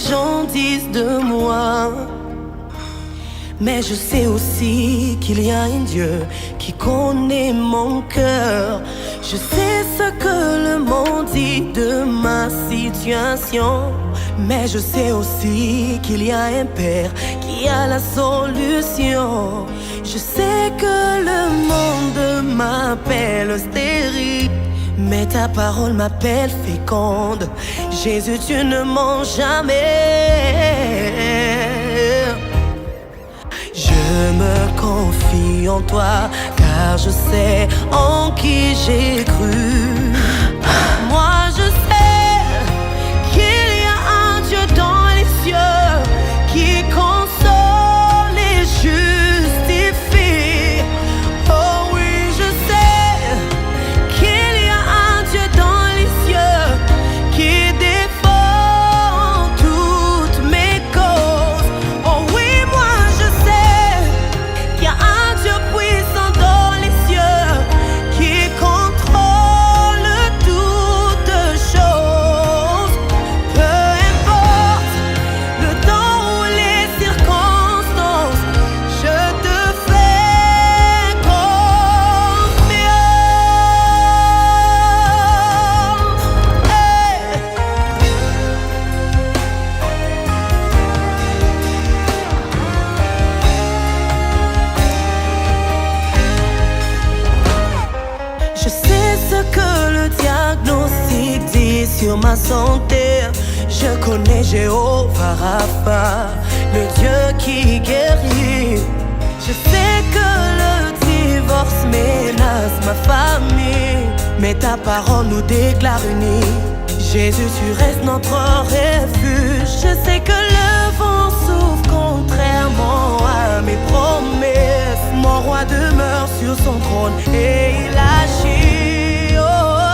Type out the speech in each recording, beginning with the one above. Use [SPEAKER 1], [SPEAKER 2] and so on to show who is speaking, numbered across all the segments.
[SPEAKER 1] gens disent de moi. Mais je sais aussi qu'il y a un Dieu qui connaît mon cœur. Je sais ce que le monde dit de ma situation. Mais je sais aussi qu'il y a un Père qui a la solution. Je sais que le monde m'appelle stérile, mais ta parole m'appelle féconde. Jésus, tu ne mens jamais. Je me confie en toi, car je sais en qui j'ai cru. Moi je sais qu'il y a un Dieu dans les cieux qui console et justifie. Oh oui, je sais qu'il y a un Dieu dans les cieux qui défend toutes mes causes. Oh oui, moi je sais qu'il y a un Dieu puissant dans les cieux qui contrôle toutes choses. Peu importe le temps ou les circonstances, je te fais confiance. Hey. Je sais ce que le diagnostic dit sur ma santé. Je connais Jéhovah Rapha, le Dieu qui guérit. Je sais que le divorce menace ma famille, mais ta parole nous déclare unis. Jésus, tu restes notre refuge. Je sais que le vent souffle contrairement à mes promesses. Mon roi demeure sur son trône et il agit. Oh, oh,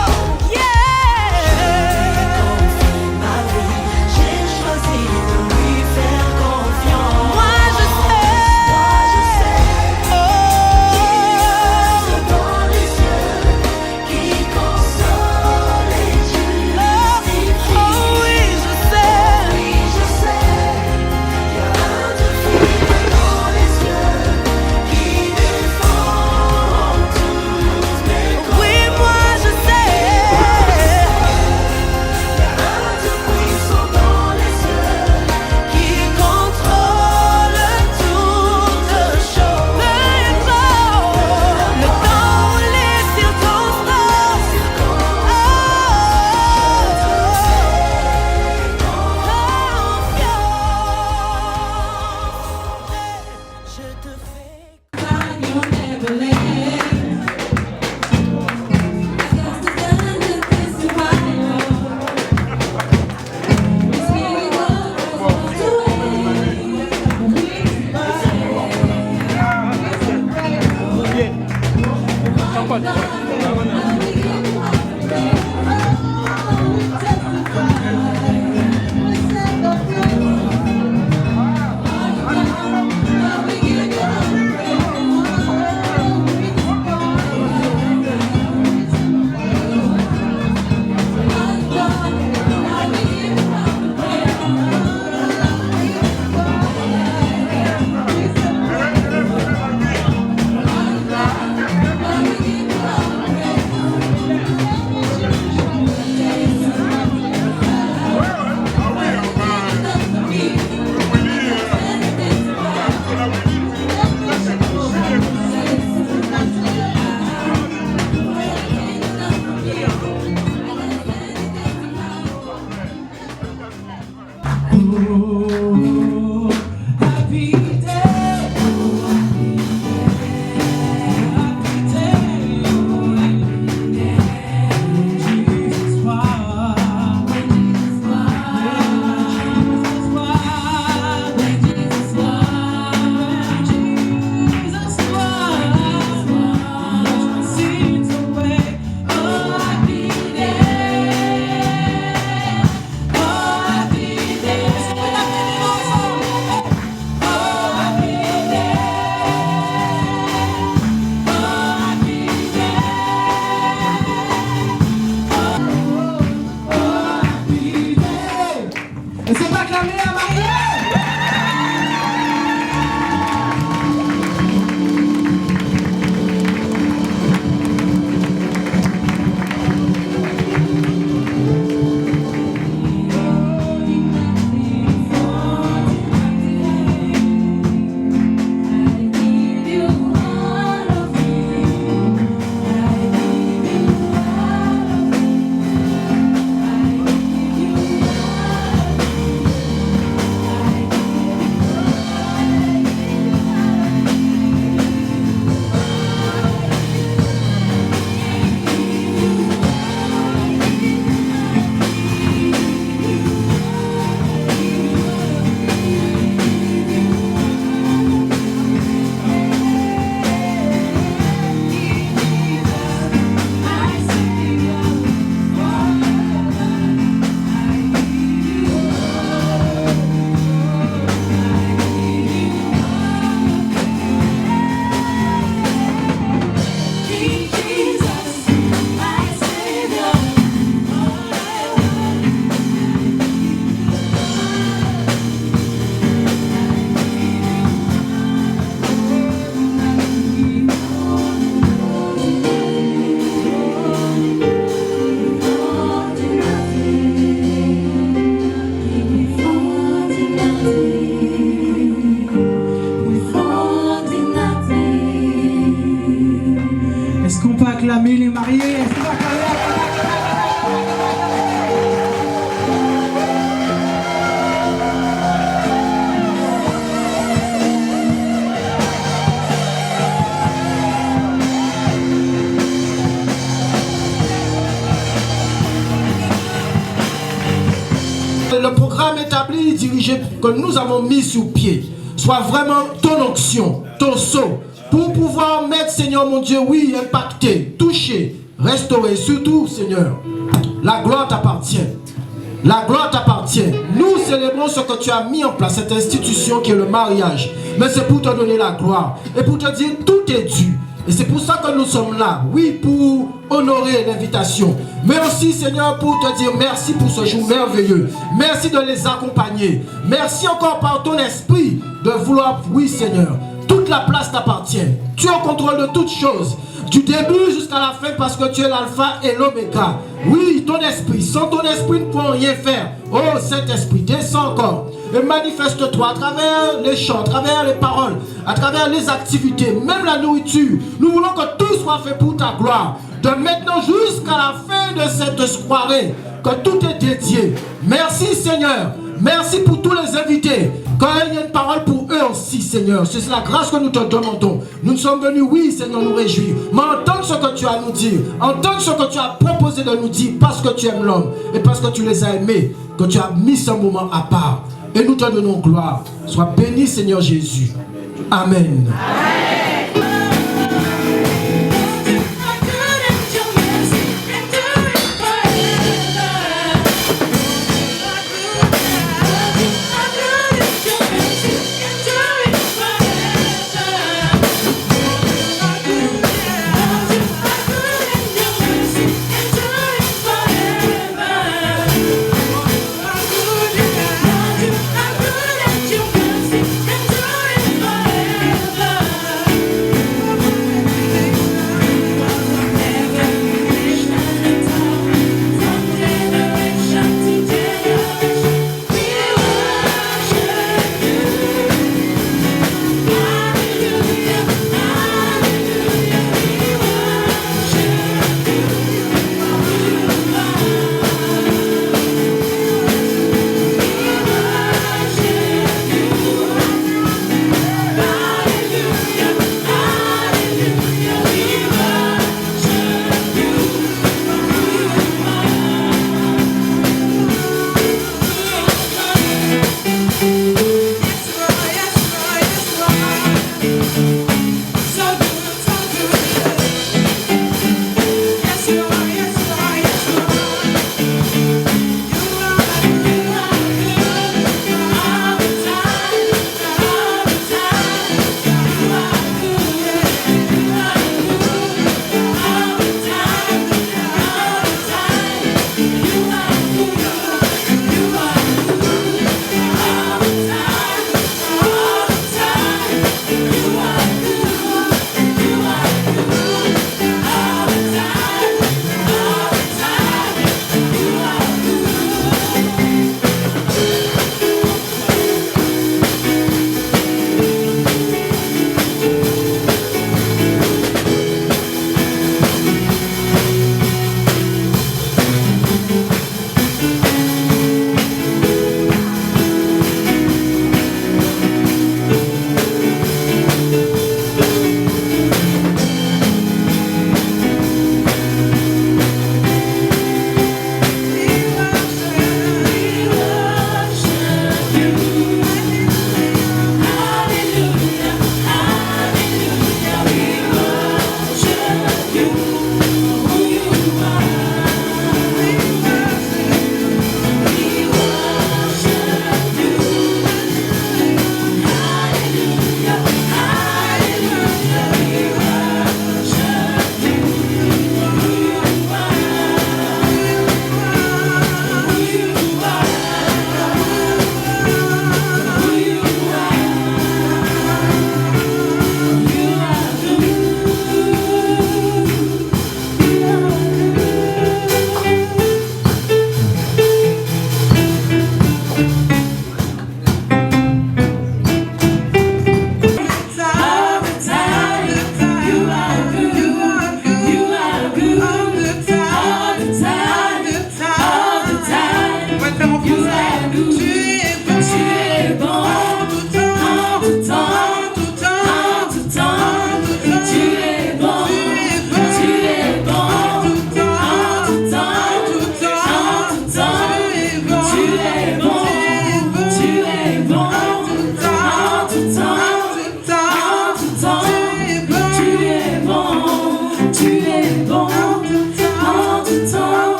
[SPEAKER 1] oh. Yeah. Je confie ma vie, j'ai choisi de lui faire confiance. Moi je sais, oh, dans les cieux qui console et justifie. Oh oui, je sais, qu'il y a un Dieu dans les cieux qui
[SPEAKER 2] acclamer les mariés.
[SPEAKER 3] Le programme établi, dirigé, que nous avons mis sur pied, soit vraiment ton onction, ton sceau, pour pouvoir mettre, Seigneur mon Dieu, oui, impacter, toucher, restaurer, surtout, Seigneur, la gloire t'appartient. La gloire t'appartient. Nous célébrons ce que tu as mis en place, cette institution qui est le mariage. Mais c'est pour te donner la gloire et pour te dire tout est dû. Et c'est pour ça que nous sommes là, oui, pour honorer l'invitation. Mais aussi, Seigneur, pour te dire merci pour ce jour merveilleux. Merci de les accompagner. Merci encore par ton esprit de vouloir, oui, Seigneur, toute la place t'appartient. Tu es au contrôle de toutes choses, du début jusqu'à la fin, parce que tu es l'alpha et l'oméga. Oui, ton esprit, sans ton esprit, nous ne pouvons rien faire. Oh, Saint-Esprit, descends encore et manifeste-toi à travers les chants, à travers les paroles, à travers les activités, même la nourriture. Nous voulons que tout soit fait pour ta gloire. De maintenant jusqu'à la fin de cette soirée, que tout est dédié. Merci, Seigneur. Merci pour tous les invités. Qu'il y ait une parole pour eux aussi, Seigneur. C'est la grâce que nous te demandons. Nous sommes venus, oui, Seigneur, nous réjouir. Mais entendre ce que tu as à nous dire. Entendre ce que tu as proposé de nous dire parce que tu aimes l'homme et parce que tu les as aimés. Que tu as mis ce moment à part. Et nous te donnons gloire. Sois béni, Seigneur Jésus. Amen. Amen.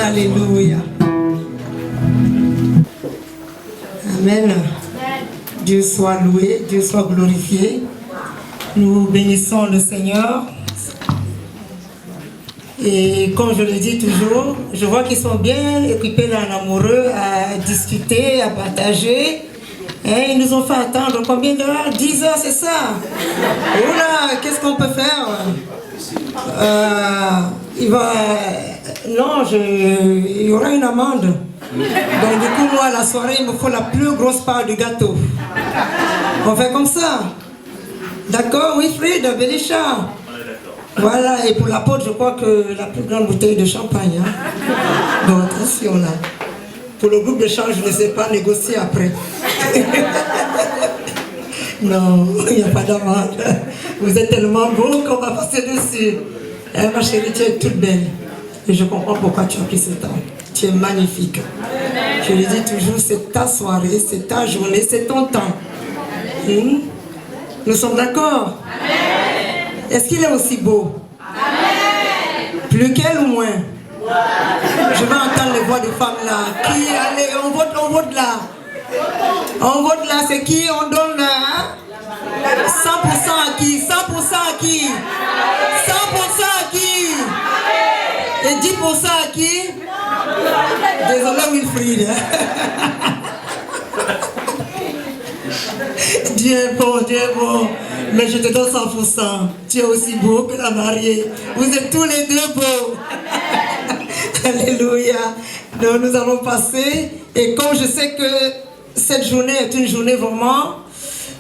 [SPEAKER 4] Alléluia. Amen. Dieu soit loué, Dieu soit glorifié. Nous bénissons le Seigneur. Et comme je le dis toujours, je vois qu'ils sont bien équipés là, en amoureux, à discuter, à partager. Et ils nous ont fait attendre combien d'heures? 10 heures, c'est ça? Oula, qu'est-ce qu'on peut faire? Non, il y aura une amende. Donc du coup, moi, la soirée, il me faut la plus grosse part du gâteau. On fait comme ça. D'accord, Wilfried, Belisha. Voilà, et pour l'apôtre, je crois que la plus grande bouteille de champagne. Hein. Donc attention là. Pour le groupe de chant, je ne sais pas négocier après. Non, il n'y a pas d'amende. Vous êtes tellement beau qu'on va passer dessus. Hein, ma chérie, tu es toute belle. Et je comprends pourquoi tu as pris ce temps. Tu es magnifique. Je le dis toujours, c'est ta soirée, c'est ta journée, c'est ton temps. Nous sommes d'accord? Est-ce qu'il est aussi beau? Plus qu'elle ou moins? Je vais entendre les voix des femmes là. Qui? Allez, on vote là. On vote là, c'est qui? On donne là, hein? 100% à qui? 100% à qui? 100% à qui? Et 10% à qui? Désolé Wilfried. Dieu est bon, Dieu est bon. Mais je te donne 100%. Tu es aussi beau que la mariée. Vous êtes tous les deux beaux. Alléluia. Donc nous allons passer. Et comme je sais que cette journée est une journée vraiment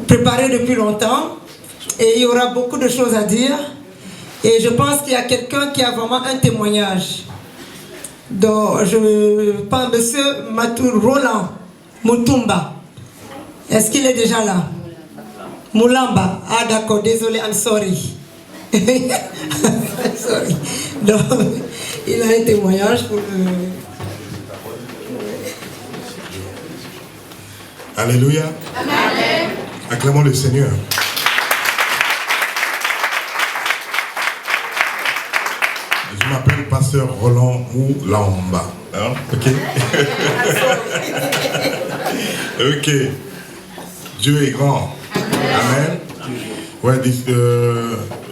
[SPEAKER 4] préparée depuis longtemps, et il y aura beaucoup de choses à dire, et je pense qu'il y a quelqu'un qui a vraiment un témoignage. Donc je pense monsieur Matou Roland Mutumba. Est-ce qu'il est déjà là? Moulamba. Ah d'accord, désolé, I'm sorry. Sorry. Donc, il a un témoignage pour le...
[SPEAKER 5] Alléluia. Amen. Acclamons le Seigneur. Je m'appelle pasteur Roland Moulamba. Hein? Ok. Ok. Dieu est grand. Amen. Ouais,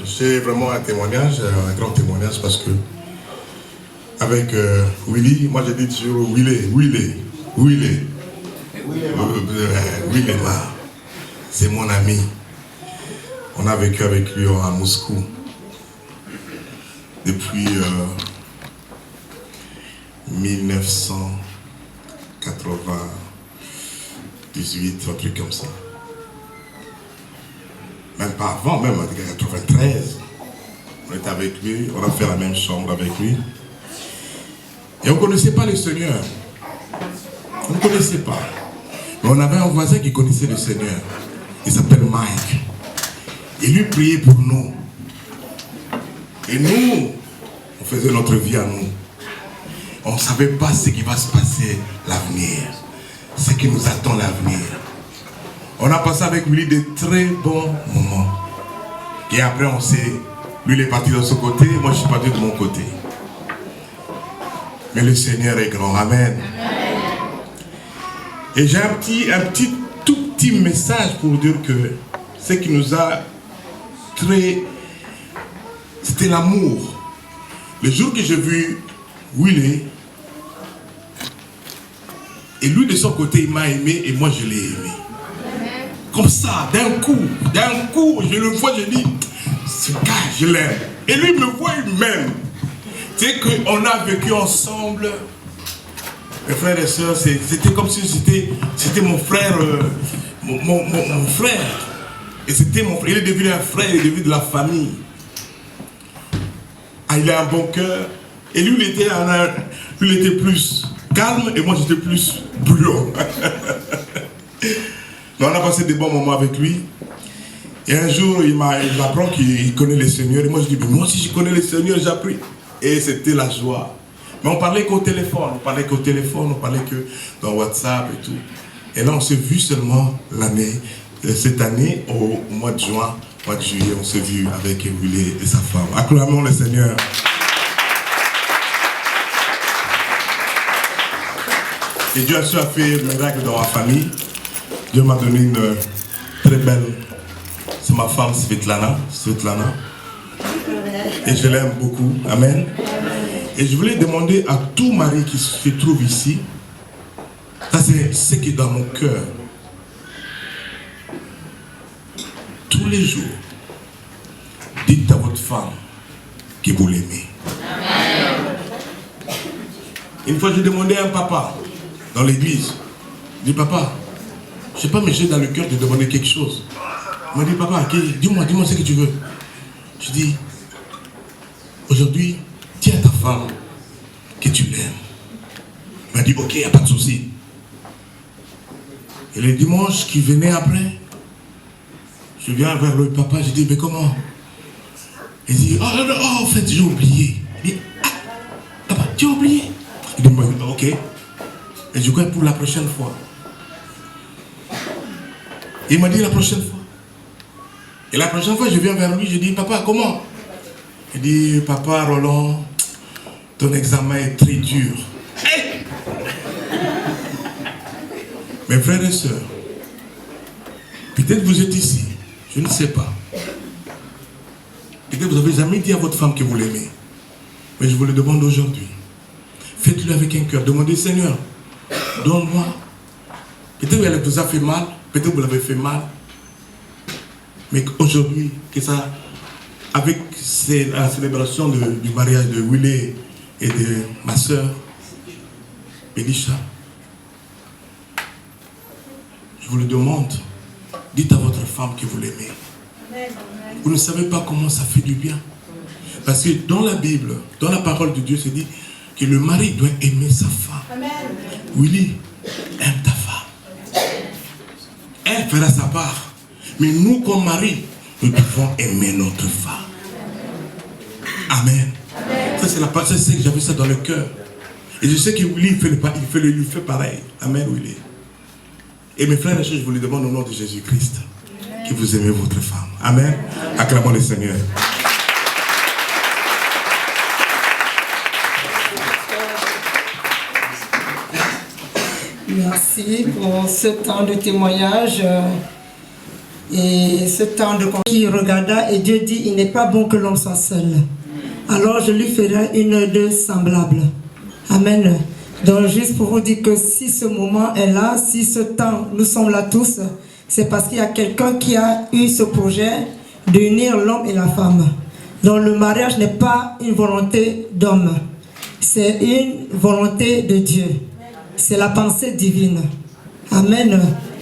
[SPEAKER 5] j'ai vraiment un témoignage, un grand témoignage parce que avec Willy, moi j'ai dit toujours Willy là, c'est mon ami. On a vécu avec lui à Moscou depuis 1998, un truc comme ça. Même pas avant, même en 1993. On était avec lui, on a fait la même chambre avec lui. Et on ne connaissait pas le Seigneur. On ne connaissait pas. Mais on avait un voisin qui connaissait le Seigneur. Il s'appelle Mike. Et lui priait pour nous. Et nous, on faisait notre vie à nous. On ne savait pas ce qui va se passer, l'avenir. Ce qui nous attend, l'avenir. On a passé avec lui de très bons moments. Et après, on s'est... Lui, il est parti de son côté, moi, je suis parti de mon côté. Mais le Seigneur est grand. Amen. Et j'ai tout petit message pour dire que ce qui nous a très... C'était l'amour. Le jour que j'ai vu Willy, et lui de son côté, il m'a aimé et moi je l'ai aimé. Comme ça, d'un coup, je le vois, je dis, ce gars, je l'aime. Et lui me voit, il m'aime. Tu sais qu'on a vécu ensemble, mes frères et sœurs, c'était comme si c'était mon frère, mon frère. Et c'était mon frère, il est devenu un frère, il est devenu de la famille. Ah, il a un bon cœur. Et lui, il était plus calme et moi j'étais plus brûlant. On a passé des bons moments avec lui. Et un jour, il m'apprend qu'il connaît le Seigneur. Et moi, je dis, mais moi aussi, je connais le Seigneur, j'ai appris. Et c'était la joie. Mais on parlait qu'au téléphone. On parlait que dans WhatsApp et tout. Et là, on s'est vu seulement cette année, au mois de juin, mois de juillet, on s'est vu avec Willy et sa femme. Acclamons le Seigneur. Et Dieu a su fait un miracle dans ma famille. Dieu m'a donné une très belle. C'est ma femme Svetlana. Et je l'aime beaucoup. Amen. Et je voulais demander à tout mari qui se trouve ici, ça c'est ce qui est dans mon cœur. Tous les jours, dites à votre femme que vous l'aimez. Une fois, j'ai demandé à un papa dans l'église. Je dis, papa, je ne sais pas, mais j'ai dans le cœur de demander quelque chose. Il m'a dit, papa, dis-moi ce que tu veux. Je dis, aujourd'hui, dis à ta femme que tu l'aimes. Il m'a dit, ok, il n'y a pas de souci. Et le dimanche qui venait après, je viens vers le papa, je dis, mais comment? Il dit, oh, en fait, j'ai oublié. Il dit, ah, papa, tu as oublié? Il dit, ok. Et je crois pour la prochaine fois. Il m'a dit la prochaine fois. Et la prochaine fois, je viens vers lui, je dis, papa, comment? Il dit, papa, Roland, ton examen est très dur. Hey! Mes frères et sœurs, peut-être vous êtes ici, je ne sais pas. Peut-être vous n'avez jamais dit à votre femme que vous l'aimez. Mais je vous le demande aujourd'hui. Faites-le avec un cœur. Demandez, Seigneur, donne-moi. Peut-être qu'elle vous a fait mal, peut-être que vous l'avez fait mal. Mais aujourd'hui, que ça, avec la célébration du mariage de Willy et de ma soeur, Elisha, je vous le demande, dites à votre femme que vous l'aimez. Vous ne savez pas comment ça fait du bien. Parce que dans la Bible, dans la parole de Dieu, c'est dit que le mari doit aimer sa femme. Amen. Willy, aime ta femme. Elle fera sa part. Mais nous, comme mari, nous devons aimer notre femme. Amen. Amen. Ça, c'est la part, c'est que j'avais ça dans le cœur. Et je sais que Willy, il fait pareil. Amen, Willy. Et mes frères et sœurs, je vous le demande au nom de Jésus-Christ, que vous aimez votre femme. Amen. Acclamons le Seigneur.
[SPEAKER 4] Merci pour ce temps de témoignage et ce temps de qui regarda et Dieu dit, il n'est pas bon que l'homme soit seul. Alors je lui ferai une d'eux semblable. Amen. Donc juste pour vous dire que si ce moment est là, si ce temps, nous sommes là tous, c'est parce qu'il y a quelqu'un qui a eu ce projet d'unir l'homme et la femme. Donc le mariage n'est pas une volonté d'homme, c'est une volonté de Dieu. C'est la pensée divine. Amen.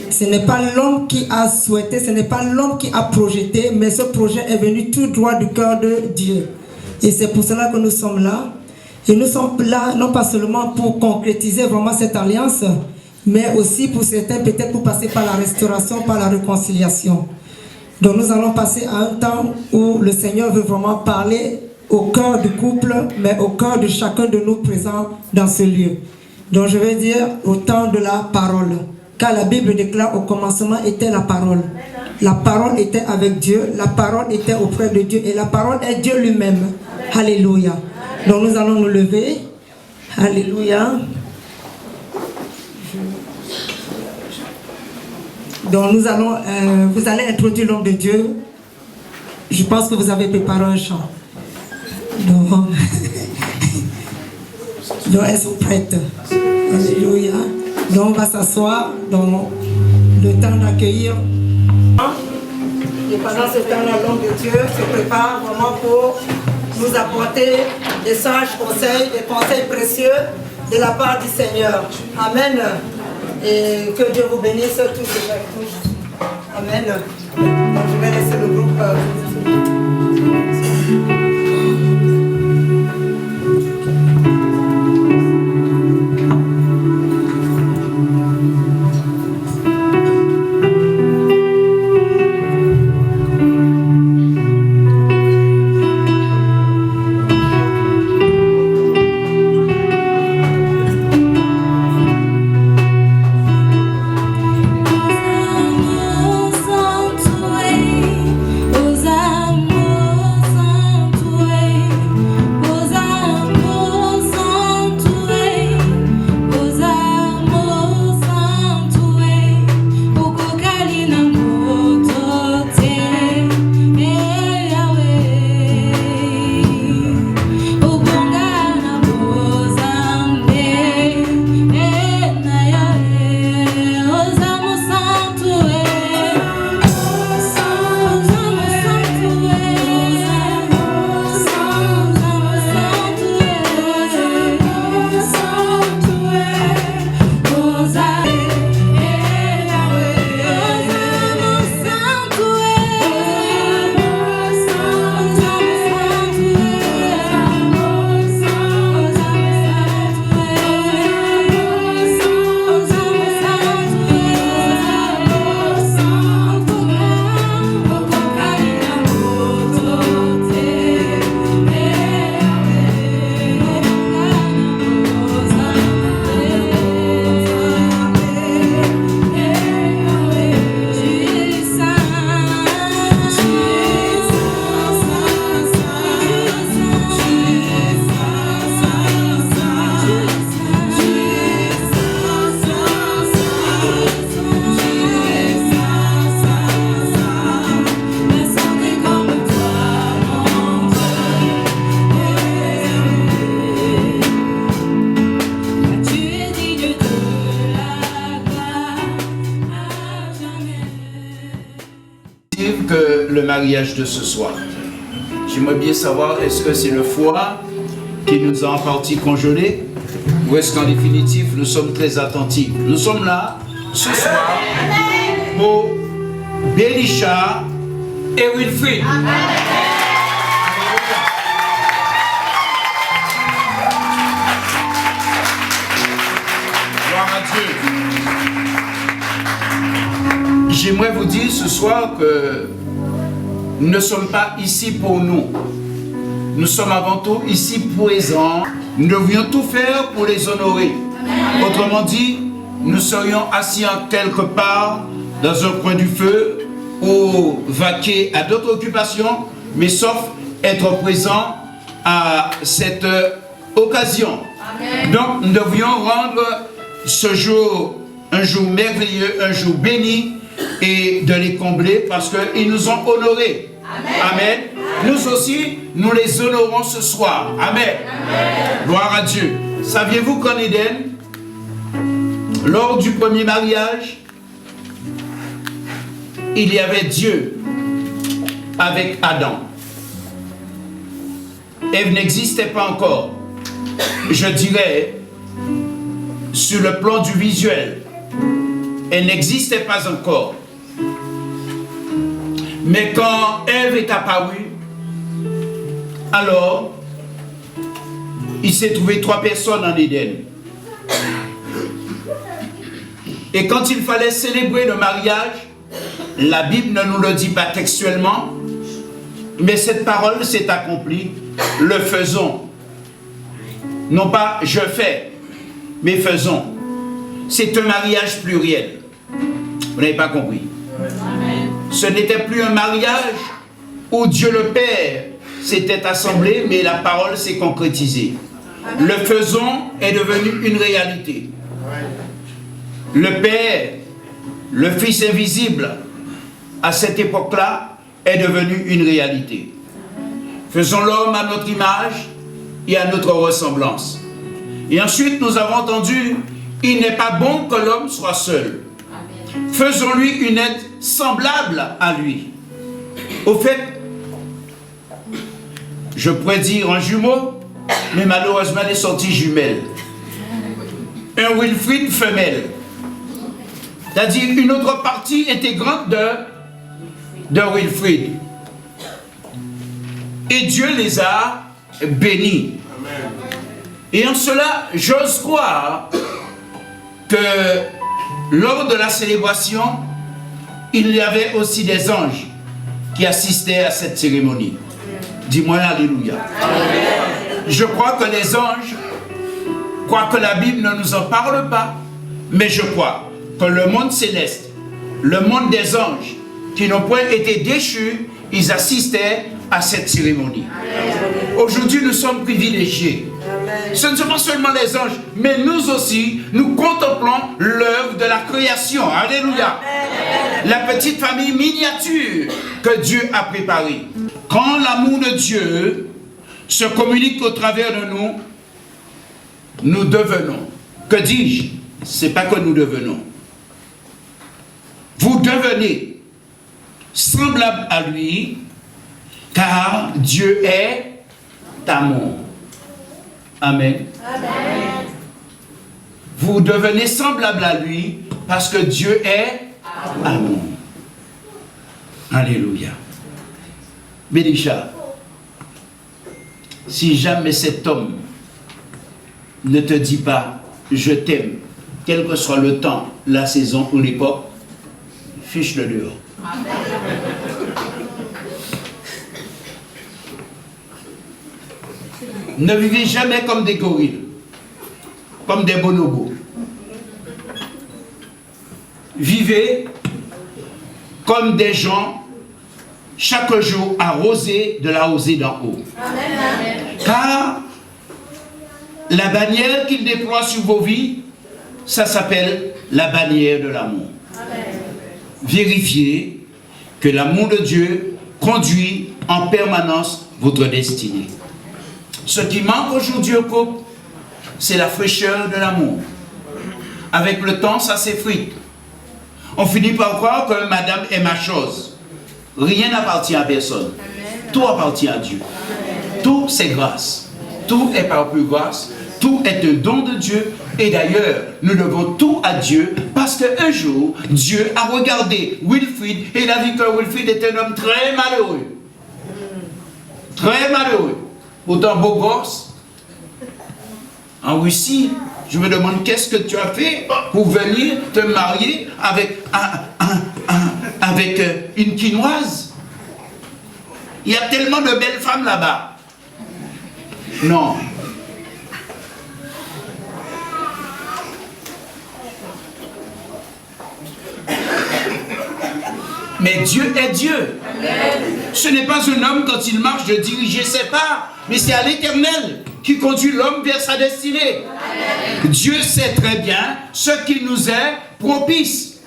[SPEAKER 4] Ce n'est pas l'homme qui a souhaité, ce n'est pas l'homme qui a projeté, mais ce projet est venu tout droit du cœur de Dieu. Et c'est pour cela que nous sommes là. Et nous sommes là, non pas seulement pour concrétiser vraiment cette alliance, mais aussi pour certains, peut-être pour passer par la restauration, par la réconciliation. Donc nous allons passer à un temps où le Seigneur veut vraiment parler au cœur du couple, mais au cœur de chacun de nous présents dans ce lieu. Donc je vais dire au temps de la parole. Car la Bible déclare au commencement était la parole. La parole était avec Dieu, la parole était auprès de Dieu et la parole est Dieu lui-même. Alléluia. Donc nous allons nous lever. Alléluia. Donc nous allons, vous allez introduire l'homme de Dieu. Je pense que vous avez préparé un chant. Donc elles sont prêtes. Alléluia. Donc on va s'asseoir dans le temps d'accueillir. Et pendant ce temps-là, l'homme de Dieu se prépare vraiment pour nous apporter des sages conseils, des conseils précieux de la part du Seigneur. Amen. Et que Dieu vous bénisse tous et tous. Amen. Donc je vais laisser le groupe.
[SPEAKER 6] Os amores mariage de ce soir. J'aimerais bien savoir, est-ce que c'est le foie qui nous a en partie congelé ou est-ce qu'en définitive, nous sommes très attentifs? Nous sommes là ce soir pour Belisha et Wilfried. Gloire à Dieu. J'aimerais vous dire ce soir que nous ne sommes pas ici pour nous. Nous sommes avant tout ici présents. Nous devrions tout faire pour les honorer. Autrement dit, nous serions assis en quelque part dans un coin du feu ou vaquer à d'autres occupations, mais sauf être présents à cette occasion. Donc, nous devrions rendre ce jour un jour merveilleux, un jour béni, et de les combler parce qu'ils nous ont honorés. Amen. Nous aussi, nous les honorons ce soir. Amen. Gloire à Dieu. Saviez-vous qu'en Éden, lors du premier mariage, il y avait Dieu avec Adam. Ève n'existait pas encore. Je dirais, sur le plan du visuel, elle n'existait pas encore. Mais quand Ève est apparue, alors, il s'est trouvé 3 personnes en Éden. Et quand il fallait célébrer le mariage, la Bible ne nous le dit pas textuellement, mais cette parole s'est accomplie, le faisons. Non pas je fais, mais faisons. C'est un mariage pluriel. Vous n'avez pas compris. Ce n'était plus un mariage où Dieu le Père s'était assemblé, mais la parole s'est concrétisée. Le faisons est devenu une réalité. Le Père, le Fils invisible, à cette époque-là, est devenu une réalité. Faisons l'homme à notre image et à notre ressemblance. Et ensuite, nous avons entendu, il n'est pas bon que l'homme soit seul. Faisons-lui une aide semblable à lui. Au fait, je pourrais dire un jumeau, mais malheureusement, il est sorti jumelle. Un Wilfried femelle. C'est-à-dire une autre partie intégrante de Wilfried. Et Dieu les a bénis. Et en cela, j'ose croire que lors de la célébration, il y avait aussi des anges qui assistaient à cette cérémonie. Dis-moi alléluia. Je crois que les anges, quoique la Bible ne nous en parle pas, mais je crois que le monde céleste, le monde des anges, qui n'ont point été déchus, ils assistaient à cette cérémonie. Aujourd'hui, nous sommes privilégiés. Ce ne sont pas seulement les anges, mais nous aussi, nous contemplons l'œuvre de la création. Alléluia. La petite famille miniature que Dieu a préparée. Quand l'amour de Dieu se communique au travers de nous, nous devenons. Que dis-je? C'est pas que nous devenons. Vous devenez semblable à lui, car Dieu est amour. Amen. Amen. Vous devenez semblable à lui parce que Dieu est amour. Alléluia. Belisha, si jamais cet homme ne te dit pas je t'aime, quel que soit le temps, la saison ou l'époque, fiche-le dehors. Amen. Ne vivez jamais comme des gorilles, comme des bonobos. Vivez comme des gens, chaque jour arrosés de la rosée d'en haut. Amen. Car la bannière qu'il déploie sur vos vies, ça s'appelle la bannière de l'amour. Vérifiez que l'amour de Dieu conduit en permanence votre destinée. Ce qui manque aujourd'hui au couple, c'est la fraîcheur de l'amour. Avec le temps, ça s'effrite. On finit par croire que madame est ma chose. rien n'appartient à personne. Tout appartient à Dieu. Tout c'est grâce. Tout est par pure grâce. Tout est un don de Dieu. Et d'ailleurs, nous devons tout à Dieu parce qu'un jour, Dieu a regardé Wilfrid et il a vu que Wilfrid est un homme très malheureux. Très malheureux. Autant beau gosse. En Russie, je me demande qu'est-ce que tu as fait pour venir te marier avec, avec une Quinoise. Il y a tellement de belles femmes là-bas. Non. Mais Dieu est Dieu. Ce n'est pas un homme quand il marche de diriger ses pas, mais c'est à l'Éternel qui conduit l'homme vers sa destinée. Dieu sait très bien ce qui nous est propice.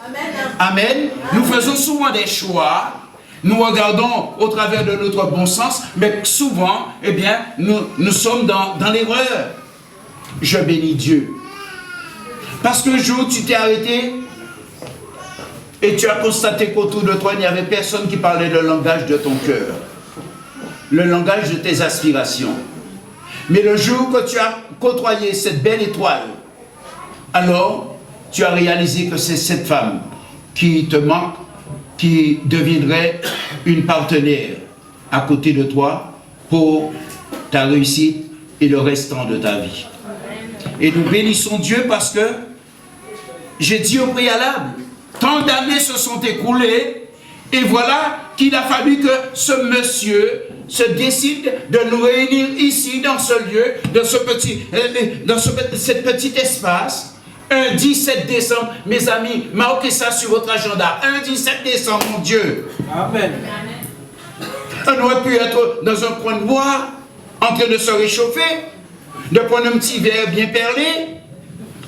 [SPEAKER 6] Amen. Nous faisons souvent des choix, nous regardons au travers de notre bon sens, mais souvent, eh bien, nous sommes dans l'erreur. Je bénis Dieu. Parce qu'un jour, tu t'es arrêté et tu as constaté qu'autour de toi, il n'y avait personne qui parlait le langage de ton cœur, le langage de tes aspirations. Mais le jour que tu as côtoyé cette belle étoile, alors tu as réalisé que c'est cette femme qui te manque, qui deviendrait une partenaire à côté de toi pour ta réussite et le restant de ta vie. Et nous bénissons Dieu parce que j'ai dit au préalable, tant d'années se sont écoulées et voilà qu'il a fallu que ce monsieur se décide de nous réunir ici dans ce lieu, dans cet petit espace, un 17 décembre. Mes amis, marquez ça sur votre agenda, un 17 décembre, mon Dieu. Amen. On aurait pu être dans un coin de bois, en train de se réchauffer, de prendre un petit verre bien perlé,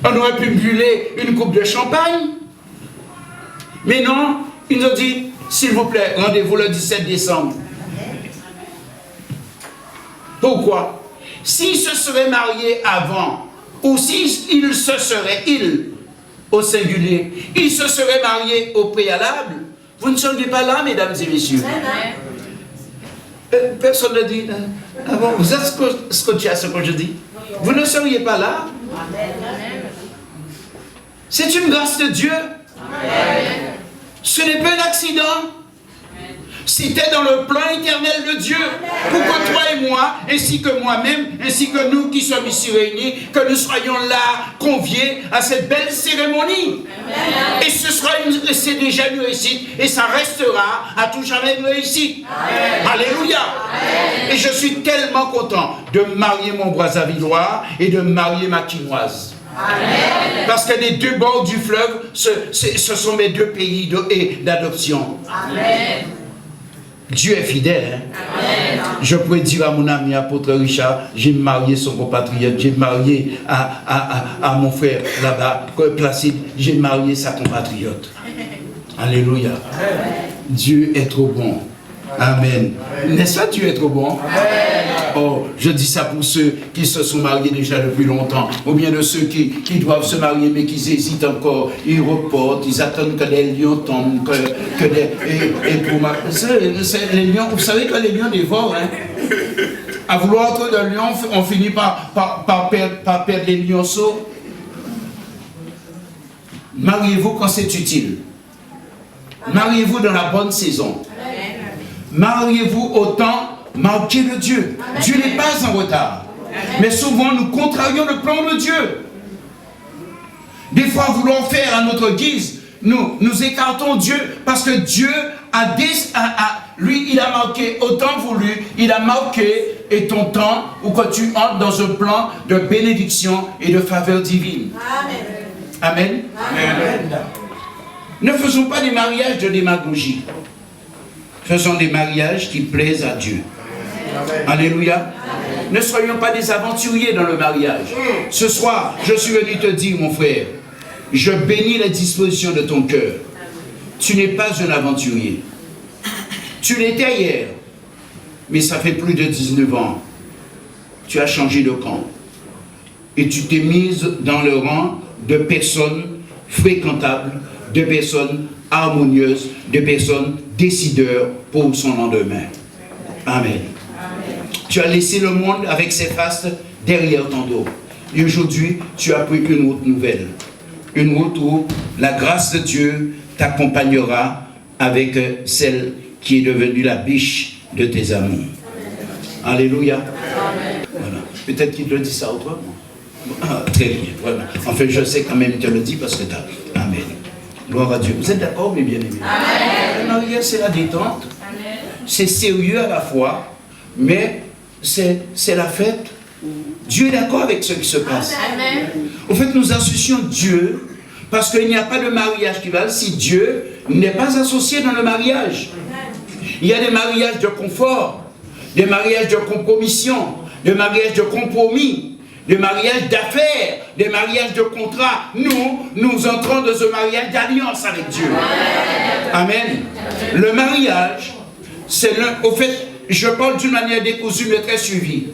[SPEAKER 6] on aurait pu brûler une coupe de champagne. Mais non, il nous a dit, s'il vous plaît, rendez-vous le 17 décembre. Pourquoi? S'il se serait marié avant, ou s'il se serait, au singulier, il se serait marié au préalable, vous ne seriez pas là, mesdames et messieurs. Personne ne dit, ah bon, vous êtes scotché à ce que je dis. Vous ne seriez pas là. C'est une grâce de Dieu. Ce n'est pas un accident. C'était dans le plan éternel de Dieu. Pourquoi toi et moi, ainsi que moi-même, ainsi que nous qui sommes ici réunis, que nous soyons là, conviés à cette belle cérémonie. Et c'est déjà une réussite. Et ça restera à tout jamais une réussite. Alléluia. Et je suis tellement content de marier mon Brazzavillois et de marier ma Quinoise. Amen. Parce que les deux bords du fleuve, ce sont mes deux pays d'adoption. Amen. Dieu est fidèle. Hein? Amen. Je pourrais dire à mon ami apôtre Richard, j'ai marié son compatriote, j'ai marié à mon frère là-bas, Placide, j'ai marié sa compatriote. Alléluia. Amen. Dieu est trop bon. Amen. N'est-ce pas, Dieu est trop bon? Amen. Oh, je dis ça pour ceux qui se sont mariés déjà depuis longtemps, ou bien de ceux qui doivent se marier mais qui hésitent encore, ils reportent, ils attendent que les lions tombent, et pour les lions, vous savez que les lions dévorent, hein? À vouloir être de lion, on finit par perdre les lionceaux. Mariez-vous quand c'est utile. Mariez-vous dans la bonne saison. Mariez-vous au temps marqué de Dieu. Dieu n'est pas en retard. Mais souvent, nous contrarions le plan de Dieu. Des fois, voulons faire à notre guise. Nous écartons Dieu parce que Dieu lui, il a marqué au temps voulu, il a marqué et ton temps où que tu entres dans un plan de bénédiction et de faveur divine. Amen. Amen. Amen. Ne faisons pas des mariages de démagogie. Faisons des mariages qui plaisent à Dieu. Amen. Alléluia. Amen. Ne soyons pas des aventuriers dans le mariage. Ce soir, je suis venu te dire, mon frère, je bénis les dispositions de ton cœur. Tu n'es pas un aventurier. Tu l'étais hier, mais ça fait plus de 19 ans. Tu as changé de camp. Et tu t'es mise dans le rang de personnes fréquentables, de personnes harmonieuses, de personnes décideurs pour son lendemain. Amen. Tu as laissé le monde avec ses fastes derrière ton dos. Et aujourd'hui, tu as pris une route nouvelle. Une route où la grâce de Dieu t'accompagnera avec celle qui est devenue la biche de tes amours. Alléluia. Voilà. Peut-être qu'il te dit ça autrement. Ah, très bien. Voilà. Enfin, je sais quand même qu'il te le dit parce que tu as... Amen. Gloire à Dieu. Vous êtes d'accord, mes bien-aimés? Le mariage, c'est la détente. C'est sérieux à la fois, mais c'est la fête. Dieu est d'accord avec ce qui se passe. Au fait, nous associons Dieu parce qu'il n'y a pas de mariage qui va si Dieu n'est pas associé dans le mariage. Il y a des mariages de confort, des mariages de compromission, des mariages de compromis, des mariages d'affaires, des mariages de contrat. Nous entrons dans ce mariage d'alliance avec Dieu. Amen. Le mariage, c'est l'un... Au fait, je parle d'une manière décousue mais très suivie.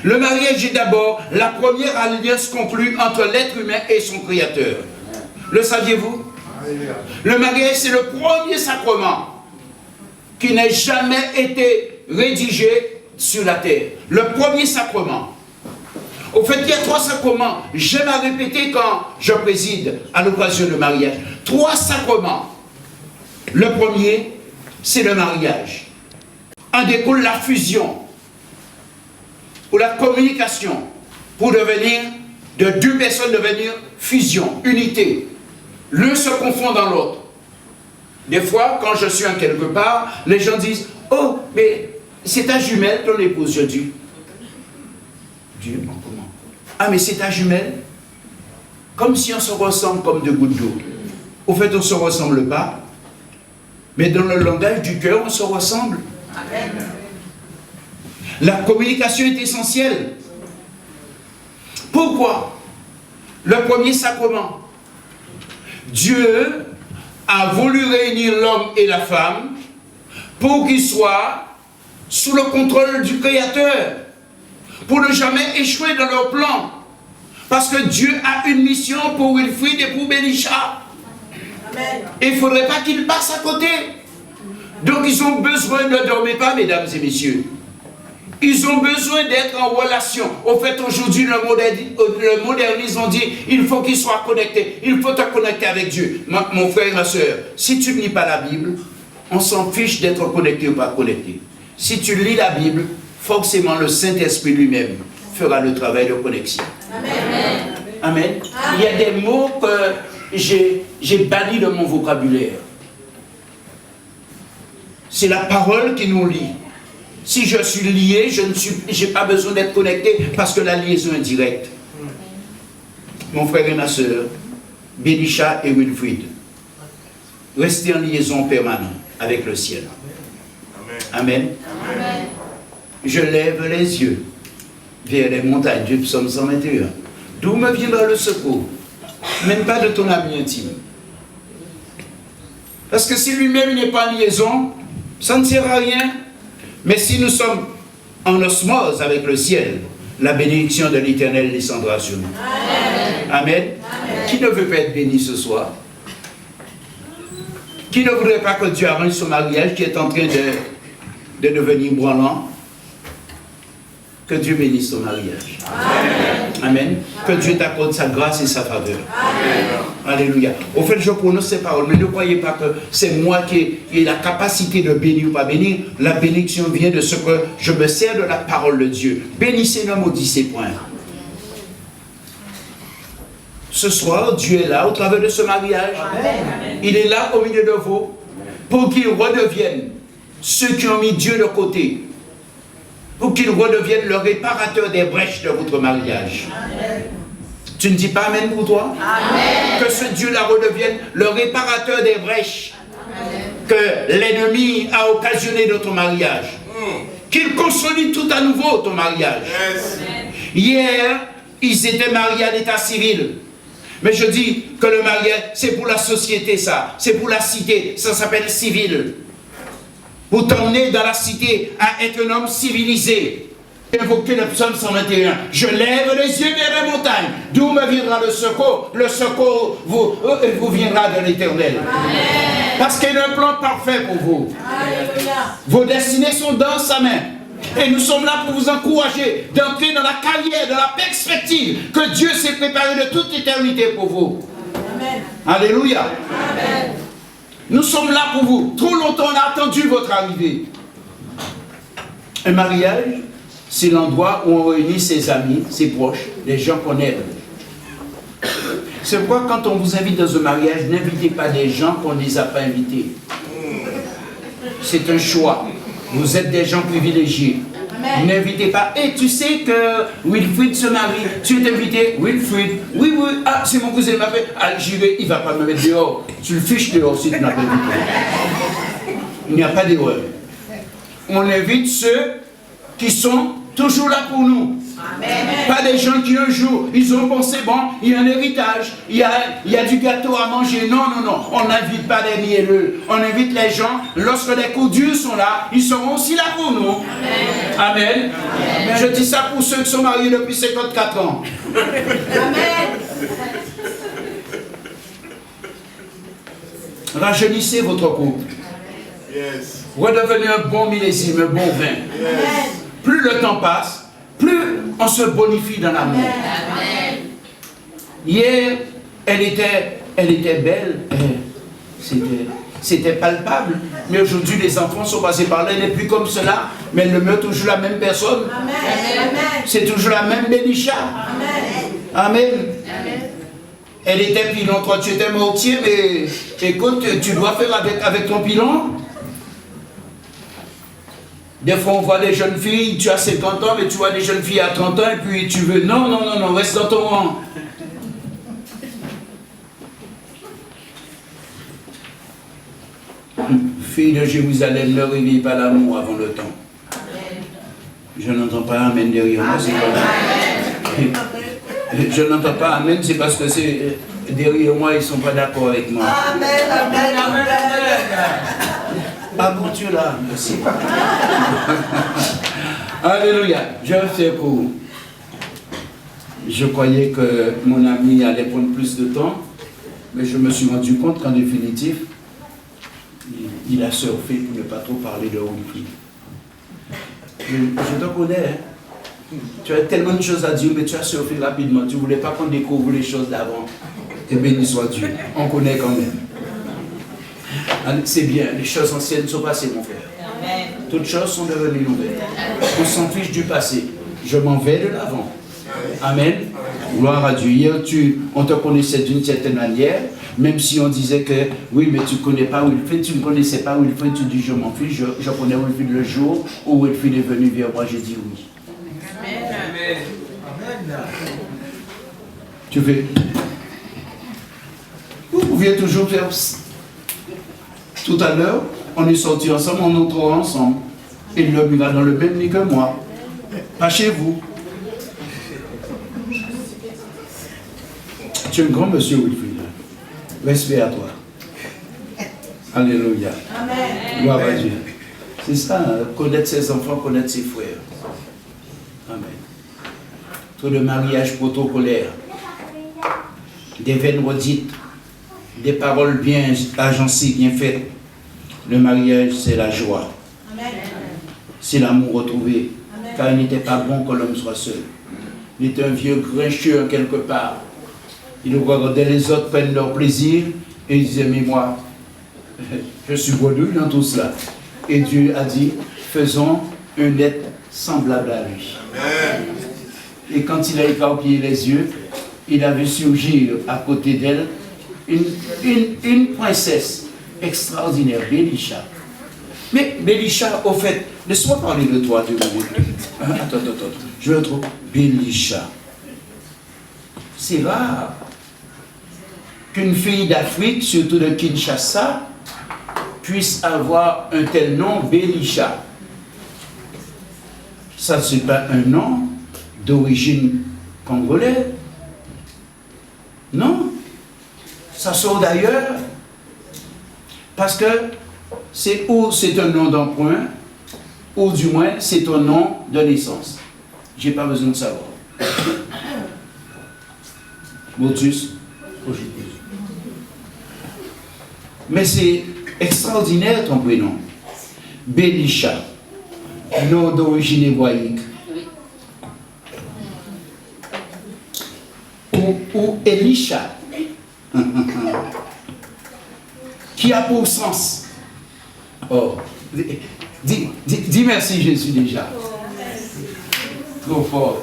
[SPEAKER 6] Le mariage est d'abord la première alliance conclue entre l'être humain et son créateur. Le saviez-vous? Le mariage, c'est le premier sacrement qui n'a jamais été rédigé sur la terre. Le premier sacrement. Au fait, il y a 3 sacrements. J'aime à répéter quand je préside à l'occasion du mariage. 3 sacrements. Le premier, c'est le mariage. En découle la fusion ou la communication pour devenir, de 2 personnes devenir fusion, unité. L'un se confond dans l'autre. Des fois, quand je suis en quelque part, les gens disent « Oh, mais c'est ta jumelle, ton épouse. » Je dis « Dieu, comment? Ah, mais c'est ta jumelle ?» Comme si on se ressemble comme 2 gouttes d'eau. Au fait, on ne se ressemble pas. Mais dans le langage du cœur, on se ressemble. Amen. La communication est essentielle. Pourquoi? Le premier sacrement. Dieu a voulu réunir l'homme et la femme pour qu'ils soient sous le contrôle du Créateur, pour ne jamais échouer dans leur plan. Parce que Dieu a une mission pour Wilfried et pour Belisha. Et il ne faudrait pas qu'ils passent à côté. Donc ils ont besoin, ne dormez pas, mesdames et messieurs. Ils ont besoin d'être en relation. Au fait, aujourd'hui, le modernisme, on dit, il faut qu'ils soient connectés. Il faut te connecter avec Dieu. Mon frère et ma soeur, si tu ne lis pas la Bible, on s'en fiche d'être connecté ou pas connecté. Si tu lis la Bible, forcément le Saint-Esprit lui-même fera le travail de connexion. Amen. Amen. Il y a des mots que j'ai bannis de mon vocabulaire. C'est la parole qui nous lie. Si je suis lié, je n'ai pas besoin d'être connecté parce que la liaison est directe. Mon frère et ma soeur, Belisha et Wilfried, restez en liaison permanente avec le ciel. Amen. Amen. Je lève les yeux vers les montagnes du psaume 121. D'où me viendra le secours? Même pas de ton ami intime. Parce que si lui-même n'est pas en liaison, ça ne sert à rien. Mais si nous sommes en osmose avec le ciel, la bénédiction de l'Éternel descendra sur nous. Amen. Amen. Amen. Qui ne veut pas être béni ce soir? Qui ne voudrait pas que Dieu arrange son mariage qui est en train de devenir branlant? Que Dieu bénisse ton mariage. Amen. Amen. Que Dieu t'accorde sa grâce et sa faveur. Amen. Alléluia. Au fait, je prononce ces paroles, mais ne croyez pas que c'est moi qui ai la capacité de bénir ou pas bénir. La bénédiction vient de ce que je me sers de la parole de Dieu. Bénissez, ne maudissez point. Ce soir, Dieu est là au travers de ce mariage. Amen. Il est là au milieu de vous pour qu'ils redeviennent ceux qui ont mis Dieu de côté. Pour qu'il redevienne le réparateur des brèches de votre mariage. Amen. Tu ne dis pas Amen pour toi? Amen. Que ce Dieu-là redevienne le réparateur des brèches. Amen. Que l'ennemi a occasionné dans ton mariage. Qu'il consolide tout à nouveau ton mariage. Yes. Hier, ils étaient mariés à l'état civil. Mais je dis que le mariage, c'est pour la société ça. C'est pour la cité. Ça s'appelle civil. Pour t'emmener dans la cité à être un homme civilisé. Invoquer le psaume 121. Je lève les yeux vers les montagnes. D'où me viendra le secours? Le secours vous viendra de l'Éternel. Parce qu'il y a un plan parfait pour vous. Alléluia. Vos destinées sont dans sa main. Et nous sommes là pour vous encourager d'entrer dans la carrière, dans la perspective que Dieu s'est préparé de toute éternité pour vous. Amen. Alléluia. Amen. Nous sommes là pour vous. Trop longtemps on a attendu votre arrivée. Un mariage, c'est l'endroit où on réunit ses amis, ses proches, les gens qu'on aime. C'est pourquoi quand on vous invite dans un mariage, n'invitez pas des gens qu'on ne les a pas invités. C'est un choix. Vous êtes des gens privilégiés. N'invitez pas. Et tu sais que Wilfried se marie. Tu es invité. Wilfried. Oui, oui. Ah, c'est mon cousin m'a fait. Ah, j'y vais. Il ne va pas me mettre dehors. Tu le fiches dehors si tu n'as pas invité. Il n'y a pas d'erreur. On invite ceux qui sont toujours là pour nous. Amen. Pas des gens qui un jour, ils ont pensé, bon, il y a un héritage, il y a du gâteau à manger. Non, non, non. On n'invite pas les mielleux. On invite les gens, lorsque les coups durs sont là, ils seront aussi là pour nous. Amen. Amen. Amen. Je dis ça pour ceux qui sont mariés depuis 54 ans. Amen. Rajeunissez votre couple. Yes. Redevenez un bon millésime, un bon vin. Yes. Plus le temps passe, plus on se bonifie dans l'amour. Hier, elle était belle, c'était palpable. Mais aujourd'hui, les enfants sont passés par là, elle n'est plus comme cela, mais elle demeure toujours la même personne. C'est toujours la même Bélisha. Amen. Amen. Elle était pilon, toi tu étais mortier, mais écoute, tu dois faire avec ton pilon. Des fois, on voit des jeunes filles, tu as 50 ans, mais tu vois des jeunes filles à 30 ans, et puis tu veux... Non, non, non, non, reste dans ton rang. Fille de Jérusalem, ne réveille pas l'amour avant le temps. Je n'entends pas Amen derrière moi, c'est pas... Je n'entends pas Amen, c'est parce que c'est... Derrière moi, ils ne sont pas d'accord avec moi. Amen, Amen, Amen, Amen. Ah mon Dieu là, merci. Alléluia, je fais court. Je croyais que mon ami allait prendre plus de temps, mais je me suis rendu compte qu'en définitive, il a surfé pour ne pas trop parler de Wilfried. Je te connais, hein? Tu as tellement de choses à dire, mais tu as surfé rapidement. Tu ne voulais pas qu'on découvre les choses d'avant. Et béni soit Dieu, on connaît quand même. C'est bien, les choses anciennes sont passées, mon frère. Amen. Toutes choses sont devenues nouvelles. On s'en fiche du passé. Je m'en vais de l'avant. Amen. Gloire à Dieu. Hier, on te connaissait d'une certaine manière, même si on disait que, oui, mais tu ne connais pas Wilfried, tu ne connaissais pas Wilfried, tu dis, je m'en fiche, je connais Wilfried le jour où Wilfried est venu vers moi, j'ai dit oui. Amen. Amen. Tu fais... Vous pouviez toujours faire... Tout à l'heure, on est sortis ensemble, on entrera ensemble. Et l'homme il va dans le même lit que moi. Pas chez vous. Tu es un grand monsieur, Wilfried. Respect à toi. Alléluia. Amen. Gloire à Dieu. C'est ça, hein? Connaître ses enfants, connaître ses frères. Amen. Trop de mariages protocolaires. Des veines redites. Des paroles bien agencées, bien faites. Le mariage, c'est la joie. C'est l'amour retrouvé. Amen. Car il n'était pas bon que l'homme soit seul. Il était un vieux grincheux quelque part. Il regardait les autres prendre leur plaisir et il disait, mais moi, je suis grenouille dans tout cela. Et Dieu a dit, faisons un être semblable à lui. Amen. Et quand il a éparpillé les yeux, il a vu surgir à côté d'elle une princesse extraordinaire, Bélisha. Mais Bélisha, au fait, laisse-moi parler de toi, de Attends, je le trouve. Bélisha. C'est rare qu'une fille d'Afrique, surtout de Kinshasa, puisse avoir un tel nom, Bélisha. Ça, c'est pas un nom d'origine congolaise. Non. Ça sort d'ailleurs. Parce que c'est ou c'est un nom d'emprunt, ou du moins c'est un nom de naissance. j'ai pas besoin de savoir. Motus cogité. Mais c'est extraordinaire ton prénom. Belisha, nom d'origine hébraïque. Ou Elisha, qui a pour sens. Oh, dis merci Jésus déjà. Trop fort.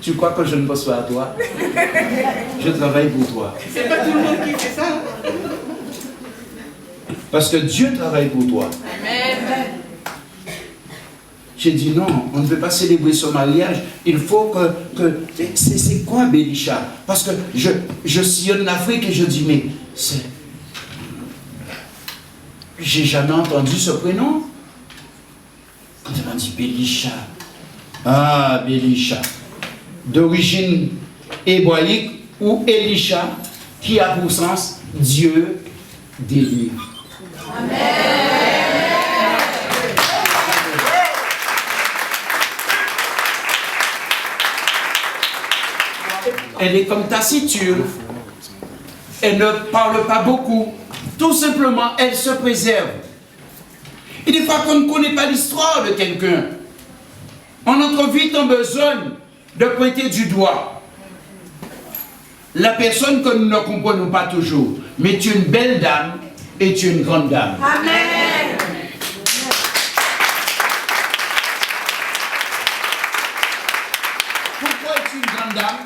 [SPEAKER 6] Tu crois que je ne bosse pas à toi? Je travaille pour toi.
[SPEAKER 7] C'est pas tout le monde qui fait ça.
[SPEAKER 6] Parce que Dieu travaille pour toi.
[SPEAKER 7] Amen.
[SPEAKER 6] J'ai dit non, on ne veut pas célébrer son mariage. Il faut que c'est quoi Belisha? Parce que je sillonne l'Afrique et je dis mais j'ai jamais entendu ce prénom. Quand elle m'a dit Belisha, ah Belisha, d'origine hébraïque ou Elisha, qui a pour sens Dieu délivre. Amen. Elle est comme taciturne. Elle ne parle pas beaucoup. Tout simplement, elle se préserve. Et des fois qu'on ne connaît pas l'histoire de quelqu'un, on entre vite en besoin de pointer du doigt la personne que nous ne comprenons pas toujours. Mais tu es une belle dame et tu es une grande dame.
[SPEAKER 7] Amen.
[SPEAKER 6] Pourquoi es-tu une grande dame?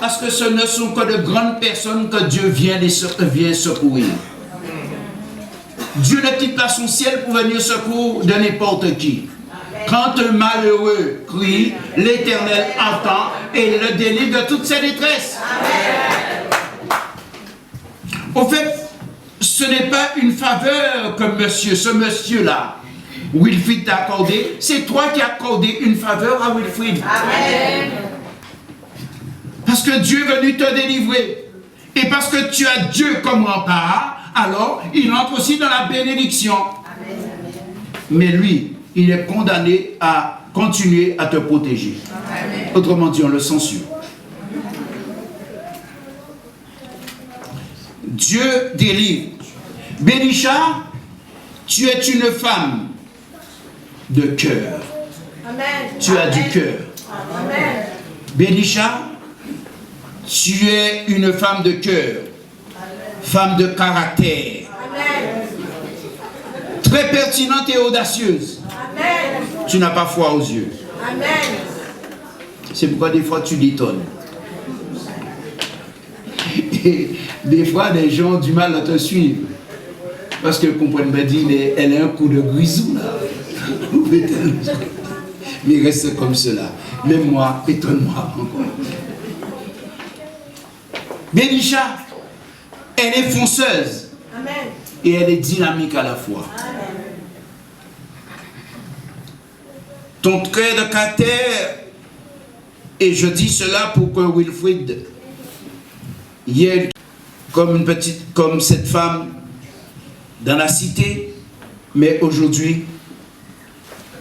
[SPEAKER 6] Parce que ce ne sont que de grandes personnes que Dieu vient secourir. Dieu ne quitte pas son ciel pour venir secours de n'importe qui. Quand un malheureux crie, l'Éternel entend et le délivre de toute sa détresse. Au fait, ce n'est pas une faveur que ce monsieur-là, Wilfrid t'a accordé, c'est toi qui as accordé une faveur à Wilfrid. Amen. Parce que Dieu est venu te délivrer. Et parce que tu as Dieu comme rempart, alors il entre aussi dans la bénédiction. Amen. Mais lui, il est condamné à continuer à te protéger. Amen. Autrement dit, on le censure. Dieu délivre. Belisha, tu es une femme de cœur.
[SPEAKER 7] Amen.
[SPEAKER 6] Tu as du cœur.
[SPEAKER 7] Amen.
[SPEAKER 6] Belisha, tu es une femme de cœur, femme de caractère,
[SPEAKER 7] Amen.
[SPEAKER 6] très pertinente et audacieuse.
[SPEAKER 7] Amen.
[SPEAKER 6] Tu n'as pas foi aux yeux.
[SPEAKER 7] Amen.
[SPEAKER 6] C'est pourquoi des fois tu détonnes. Et des fois les gens ont du mal à te suivre. Parce que comprennent me dit, elle a un coup de grisou là. Mais reste comme cela. Même moi, étonne-moi encore. Belisha, elle est fonceuse.
[SPEAKER 7] Amen.
[SPEAKER 6] Et elle est dynamique à la fois.
[SPEAKER 7] Amen.
[SPEAKER 6] Ton trait de caractère, et je dis cela pour que Wilfrid y ait comme cette femme dans la cité, mais aujourd'hui,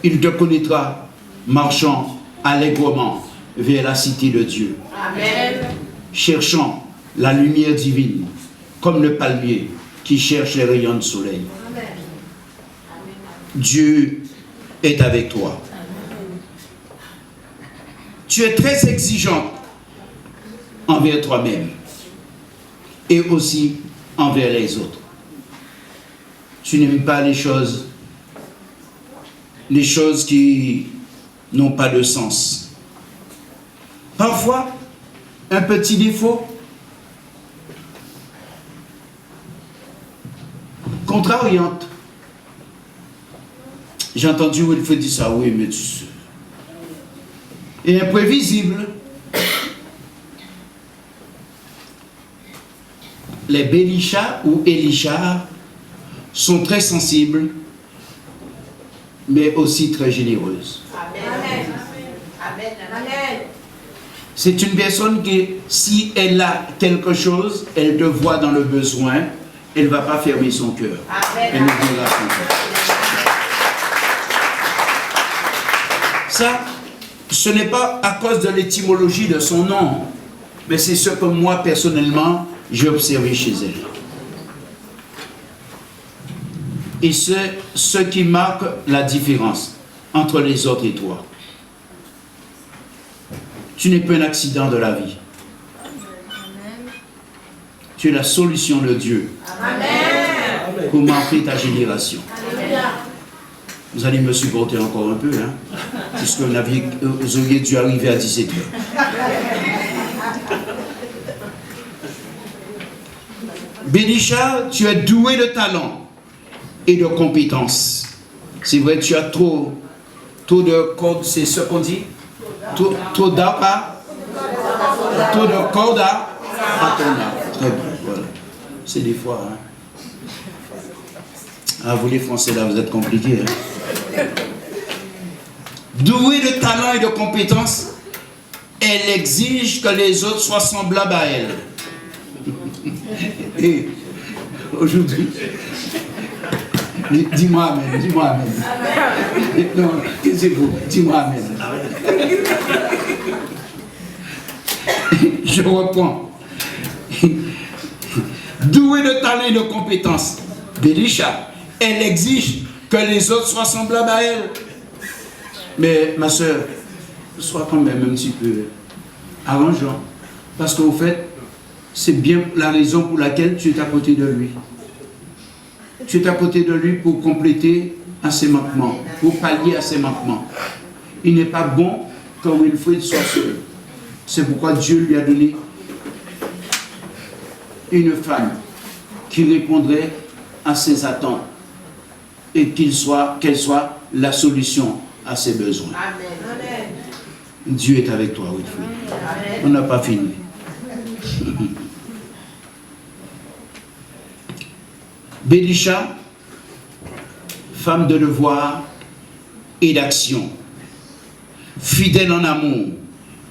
[SPEAKER 6] il te connaîtra marchant allègrement vers la cité de Dieu.
[SPEAKER 7] Amen.
[SPEAKER 6] Cherchant la lumière divine, comme le palmier qui cherche les rayons de soleil.
[SPEAKER 7] Amen.
[SPEAKER 6] Dieu est avec toi. Tu es très exigeante envers toi-même et aussi envers les autres. Tu n'aimes pas les choses qui n'ont pas de sens. Parfois, un petit défaut contrariante. J'ai entendu Wilfrid dire ça, oui, mais tu sais. Et imprévisible. Les Belisha ou Elisha sont très sensibles, mais aussi très généreuses.
[SPEAKER 7] Amen. Amen. Amen.
[SPEAKER 6] C'est une personne qui, si elle a quelque chose, elle te voit dans le besoin, elle ne va pas fermer son cœur. Elle ouvrira son cœur. Ça, ce n'est pas à cause de l'étymologie de son nom, mais c'est ce que moi, personnellement, j'ai observé chez elle. Et c'est ce qui marque la différence entre les autres et toi. Tu n'es pas un accident de la vie. Tu es la solution de Dieu pour marquer ta génération. Vous allez me supporter encore un peu, hein, puisque vous auriez dû arriver à 17h. Bélisha, tu es doué de talent et de compétences. C'est vrai, tu as trop de cordes, c'est ce qu'on dit? Trop d'apa, trop de cordes à ton arc. Très bien, voilà. C'est des fois, hein. Ah, vous les Français là, vous êtes compliqués, hein. Douée de talent et de compétences, elle exige que les autres soient semblables à elle. Et aujourd'hui, dis-moi amen, dis-moi amen. Non, qu'est-ce que c'est vous? Dis-moi amen. Je reprends. Douée de talent et de compétences, Bélisha, elle exige que les autres soient semblables à elle. Mais ma soeur, sois quand même un petit peu arrangeant. Parce qu'au fait, c'est bien la raison pour laquelle tu es à côté de lui. Tu es à côté de lui pour compléter à ses manquements, pour pallier à ses manquements. Il n'est pas bon que Wilfrid soit seul. C'est pourquoi Dieu lui a donné une femme qui répondrait à ses attentes et qu'elle soit la solution à ses besoins. Amen. Dieu est avec toi, Wilfrid. On n'a pas fini. Bélisha, femme de devoir et d'action, fidèle en amour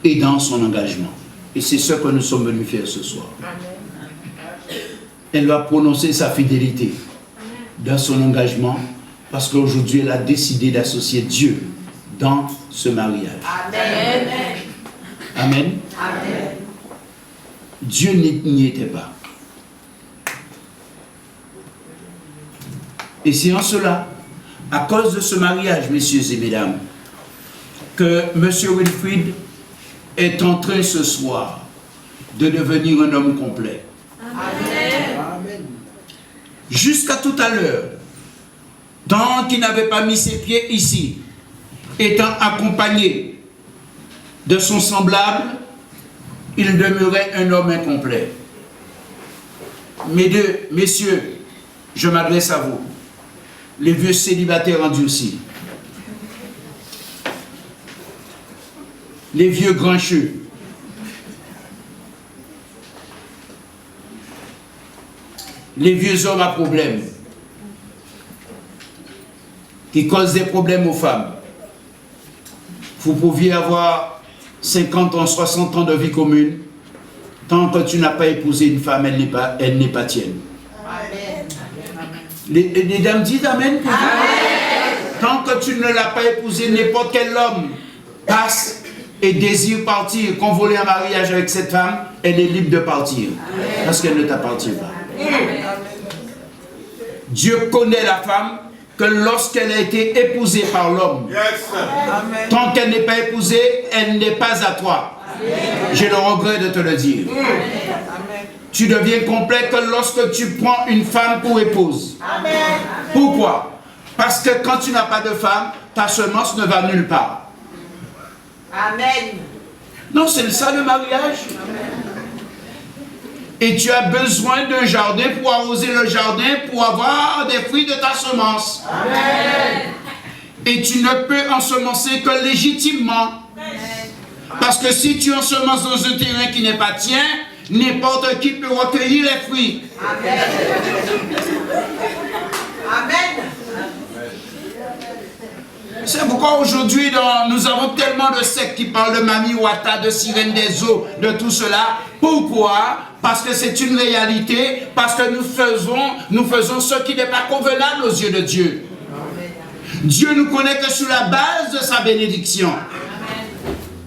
[SPEAKER 6] et dans son engagement. Et c'est ce que nous sommes venus faire ce soir. Elle va prononcer sa fidélité dans son engagement parce qu'aujourd'hui elle a décidé d'associer Dieu dans ce mariage. Amen. Amen. Amen. Dieu n'y était pas. Et c'est en cela, à cause de ce mariage, messieurs et mesdames, que M. Wilfrid est en train ce soir de devenir un homme complet. Amen. Jusqu'à tout à l'heure, tant qu'il n'avait pas mis ses pieds ici, étant accompagné de son semblable, il demeurait un homme incomplet. Messieurs, je m'adresse à vous, les vieux célibataires endurcis, les vieux grincheux, les vieux hommes à problème, qui causent des problèmes aux femmes. Vous pouviez avoir 50 ans, 60 ans de vie commune, tant que tu n'as pas épousé une femme, elle n'est pas tienne. Amen. Les dames disent Amen. Amen. Tant que tu ne l'as pas épousé, n'importe quel homme passe et désire partir, convoler un mariage avec cette femme, elle est libre de partir. Amen. Parce qu'elle ne t'appartient pas. Amen. Dieu connaît la femme que lorsqu'elle a été épousée par l'homme, tant qu'elle n'est pas épousée, elle n'est pas à toi. J'ai le regret de te le dire. Amen. Tu deviens complet que lorsque tu prends une femme pour épouse. Amen. Pourquoi? Parce que quand tu n'as pas de femme, ta semence ne va nulle part. Amen. Non, c'est ça le mariage. Amen. Et tu as besoin d'un jardin pour arroser le jardin pour avoir des fruits de ta semence. Amen. Et tu ne peux ensemencer que légitimement. Amen. Parce que si tu ensemences dans un terrain qui n'est pas tien, n'importe qui peut recueillir les fruits. Amen. Amen. C'est pourquoi aujourd'hui nous avons tellement de sectes qui parlent de Mami Wata, de Sirène des eaux, de tout cela. Pourquoi? Parce que c'est une réalité, parce que nous faisons ce qui n'est pas convenable aux yeux de Dieu. Dieu nous connaît que sur la base de sa bénédiction.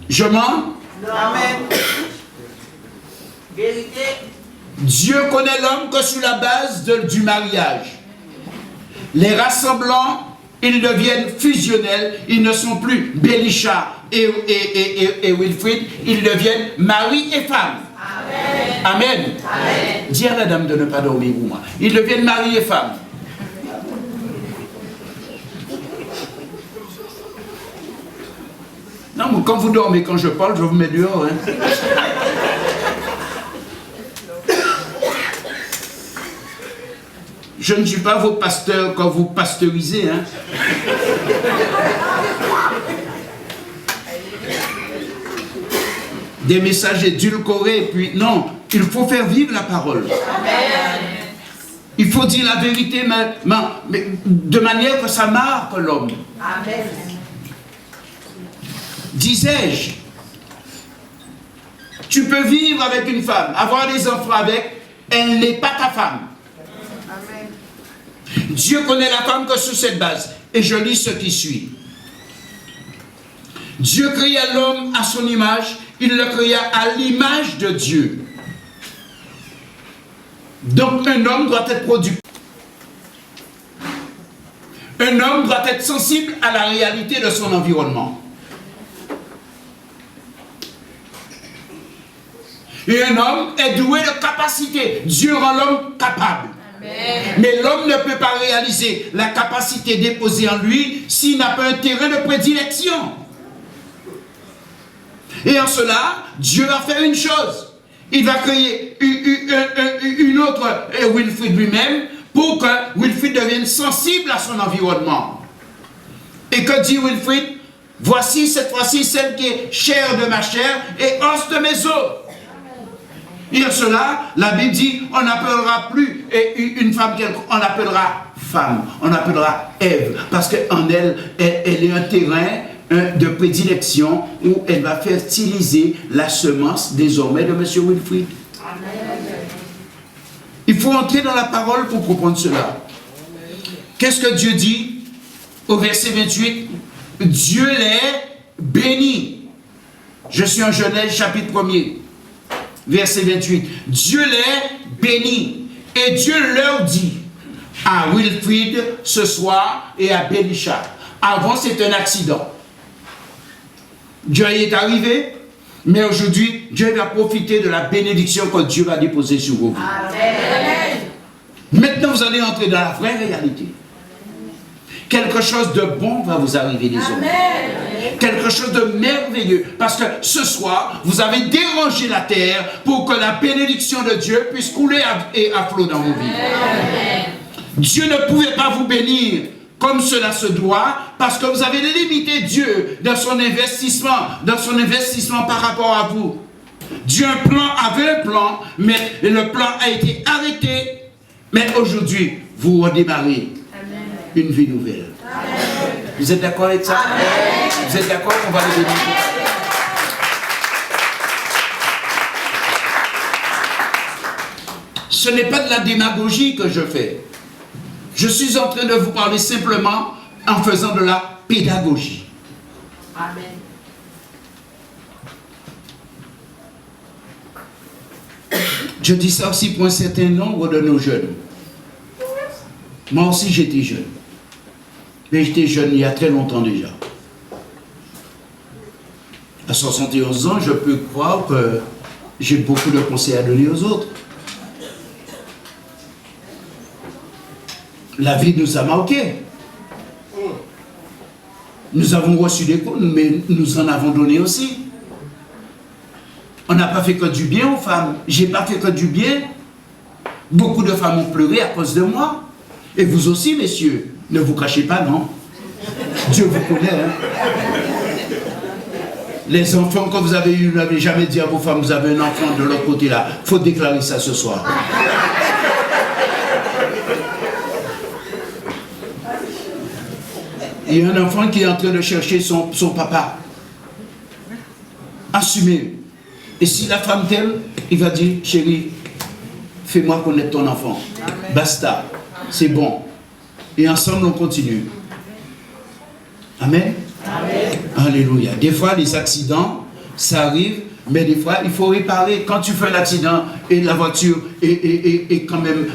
[SPEAKER 6] Je mens?
[SPEAKER 7] Amen. Vérité.
[SPEAKER 6] Dieu connaît l'homme que sur la base du mariage. Les rassemblant, ils deviennent fusionnels, ils ne sont plus Belisha et Wilfrid, ils deviennent mari et femme. Amen. Amen. Amen. Dis à la dame de ne pas dormir pour moi. Ils deviennent mari et femme. Non, mais quand vous dormez, quand je parle, je vous mets dehors. Hein. Je ne suis pas vos pasteurs quand vous pasteurisez. Hein. Des messages édulcorés, puis non, il faut faire vivre la parole. Amen. Il faut dire la vérité, mais de manière que ça marque l'homme. Amen. Disais-je, tu peux vivre avec une femme, avoir des enfants avec, elle n'est pas ta femme. Amen. Dieu connaît la femme que sur cette base. Et je lis ce qui suit. Dieu créa l'homme à son image, il le créa à l'image de Dieu. Donc un homme doit être productif. Un homme doit être sensible à la réalité de son environnement. Et un homme est doué de capacité. Dieu rend l'homme capable. Amen. Mais l'homme ne peut pas réaliser la capacité déposée en lui s'il n'a pas un terrain de prédilection. Et en cela, Dieu va faire une chose. Il va créer une autre, Wilfrid lui-même, pour que Wilfrid devienne sensible à son environnement. Et que dit Wilfrid? Voici cette fois-ci celle qui est chair de ma chair et os de mes os. Et en cela, la Bible dit, on n'appellera plus une femme quelconque, on l'appellera femme, on l'appellera Ève, parce qu'en elle est un terrain de prédilection où elle va fertiliser la semence désormais de M. Wilfrid. Amen. Il faut entrer dans la parole pour comprendre cela. Qu'est-ce que Dieu dit au verset 28? Dieu les bénit. Je suis en Genèse chapitre 1er. Verset 28. Dieu les bénit. Et Dieu leur dit à Wilfrid ce soir et à Belisha. Avant, c'est un accident. Dieu y est arrivé, mais aujourd'hui, Dieu va profiter de la bénédiction que Dieu va déposer sur vous. Amen. Maintenant, vous allez entrer dans la vraie réalité. Quelque chose de bon va vous arriver désormais. Amen. Quelque chose de merveilleux. Parce que ce soir, vous avez dérangé la terre pour que la bénédiction de Dieu puisse couler à flot dans vos vies. Amen. Dieu ne pouvait pas vous bénir comme cela se doit, parce que vous avez limité Dieu dans son investissement par rapport à vous. Dieu avait un plan, mais le plan a été arrêté. Mais aujourd'hui, vous redémarrez une vie nouvelle. Amen. Vous êtes d'accord avec ça? Amen. Vous êtes d'accord qu'on va le bénir? Ce n'est pas de la démagogie que je fais. Je suis en train de vous parler simplement en faisant de la pédagogie. Amen. Je dis ça aussi pour un certain nombre de nos jeunes. Moi aussi j'étais jeune. Mais j'étais jeune il y a très longtemps déjà. À 71 ans, je peux croire que j'ai beaucoup de conseils à donner aux autres. La vie nous a marqués. Nous avons reçu des coups, mais nous en avons donné aussi. On n'a pas fait que du bien aux femmes. J'ai pas fait que du bien. Beaucoup de femmes ont pleuré à cause de moi. Et vous aussi, messieurs. Ne vous cachez pas, non? Dieu vous connaît, hein? Les enfants que vous avez eus, vous n'avez jamais dit à vos femmes, vous avez un enfant de l'autre côté là. Il faut déclarer ça ce soir. Il y a un enfant qui est en train de chercher son papa. Assumez. Et si la femme t'aime, il va dire, chérie, fais-moi connaître ton enfant. Amen. Basta. C'est bon. Et ensemble, on continue. Amen. Amen. Alléluia. Des fois, les accidents, ça arrive, mais des fois, il faut réparer. Quand tu fais un accident et la voiture est quand même...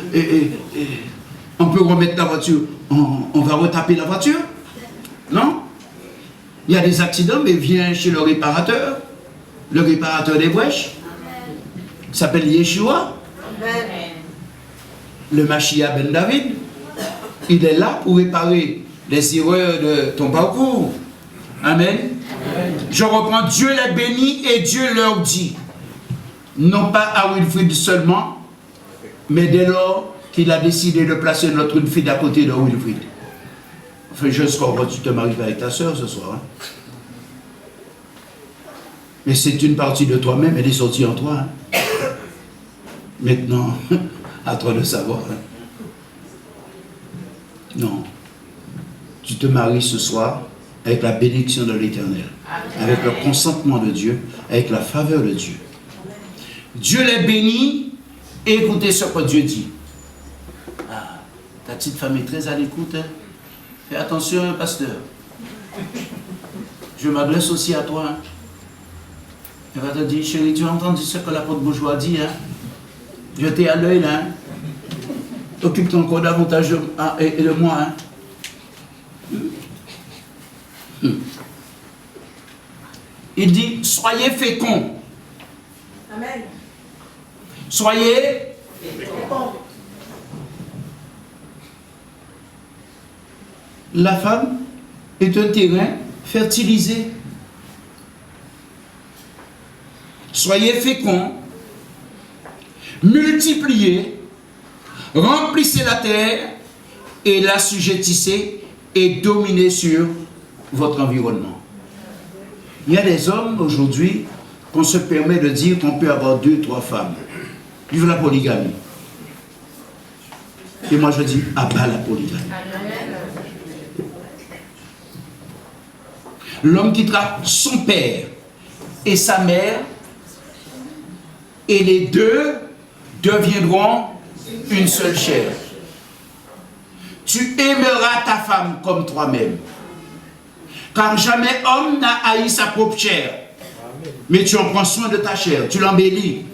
[SPEAKER 6] on peut remettre la voiture, on va retaper la voiture. Non? Il y a des accidents, mais viens chez le réparateur des brèches. Il s'appelle Yeshua. Le Mashiach ben David. Il est là pour réparer les erreurs de ton parcours. Amen. Je reprends, Dieu les bénit et Dieu leur dit, non pas à Wilfrid seulement, mais dès lors qu'il a décidé de placer notre fille à côté de Wilfrid. Enfin, je crois que tu te maries avec ta soeur ce soir. Hein? Mais c'est une partie de toi-même, elle est sortie en toi. Hein? Maintenant, à toi de savoir. Hein? Non. Tu te maries ce soir avec la bénédiction de l'Éternel, avec le consentement de Dieu, avec la faveur de Dieu. Dieu les bénit et écoutez ce que Dieu dit. Ah, ta petite femme est très à l'écoute. Hein? Fais attention, pasteur. Je m'adresse aussi à toi. Hein? Elle va te dire, chérie, tu as entendu ce que l'apôtre Bourgeois dit, hein? Je t'ai à l'œil là. Hein? Occupe-toi encore davantage de moi. Hein? Il dit, soyez féconds.
[SPEAKER 7] Amen.
[SPEAKER 6] Soyez
[SPEAKER 7] féconds.
[SPEAKER 6] La femme est un terrain fertilisé. Soyez féconds, multipliez, remplissez la terre et l'assujettissez et dominez sur votre environnement. Il y a des hommes aujourd'hui qu'on se permet de dire qu'on peut avoir 2, 3 femmes. Vive la polygamie. Et moi je dis, abat la polygamie. L'homme quittera son père et sa mère et les deux deviendront une seule chair. Tu aimeras ta femme comme toi-même. Car jamais homme n'a haï sa propre chair. Mais tu en prends soin de ta chair, tu l'embellis.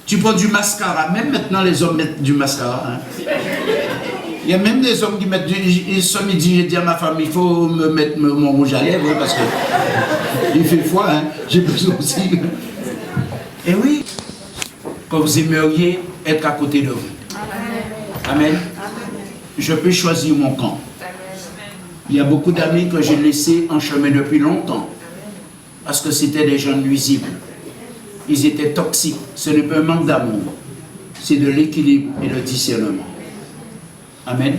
[SPEAKER 6] Tu prends du mascara. Même maintenant les hommes mettent du mascara. Hein. Il y a même des hommes qui mettent du... Some dit, j'ai dit à ma femme, il faut me mettre mon rouge à lèvres parce que il fait froid, hein. J'ai besoin aussi. Et oui, quand vous aimeriez être à côté de vous. Amen. Je peux choisir mon camp. Il y a beaucoup d'amis que j'ai laissés en chemin depuis longtemps parce que c'était des gens nuisibles. Ils étaient toxiques. Ce n'est pas un manque d'amour. C'est de l'équilibre et le discernement. Amen.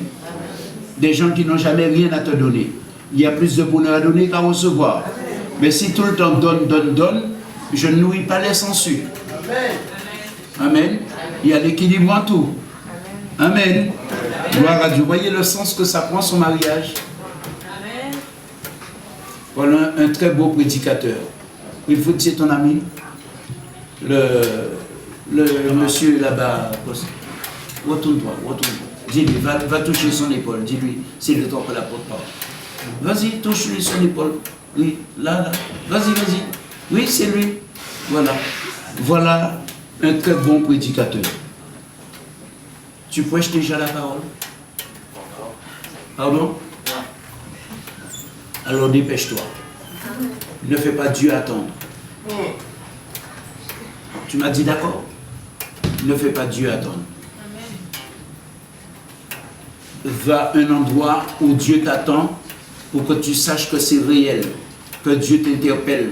[SPEAKER 6] Des gens qui n'ont jamais rien à te donner. Il y a plus de bonheur à donner qu'à recevoir. Mais si tout le temps donne, je ne nourris pas les sans sucre. Amen. Il y a l'équilibre en tout. Amen. Gloire à Dieu. Voyez le sens que ça prend son mariage. Voilà un très beau prédicateur. Il faut dire ton ami. Le monsieur là-bas. Retourne-toi. Dis-lui, va toucher son épaule. Dis-lui, c'est le temps que la porte-parole. Vas-y, touche-lui son épaule. Oui, là. Vas-y. Oui, c'est lui. Voilà. Voilà un très bon prédicateur. Tu prêches déjà la parole? Pardon? Alors dépêche-toi. Ne fais pas Dieu attendre. Tu m'as dit d'accord? Ne fais pas Dieu attendre. Va à un endroit où Dieu t'attend pour que tu saches que c'est réel, que Dieu t'interpelle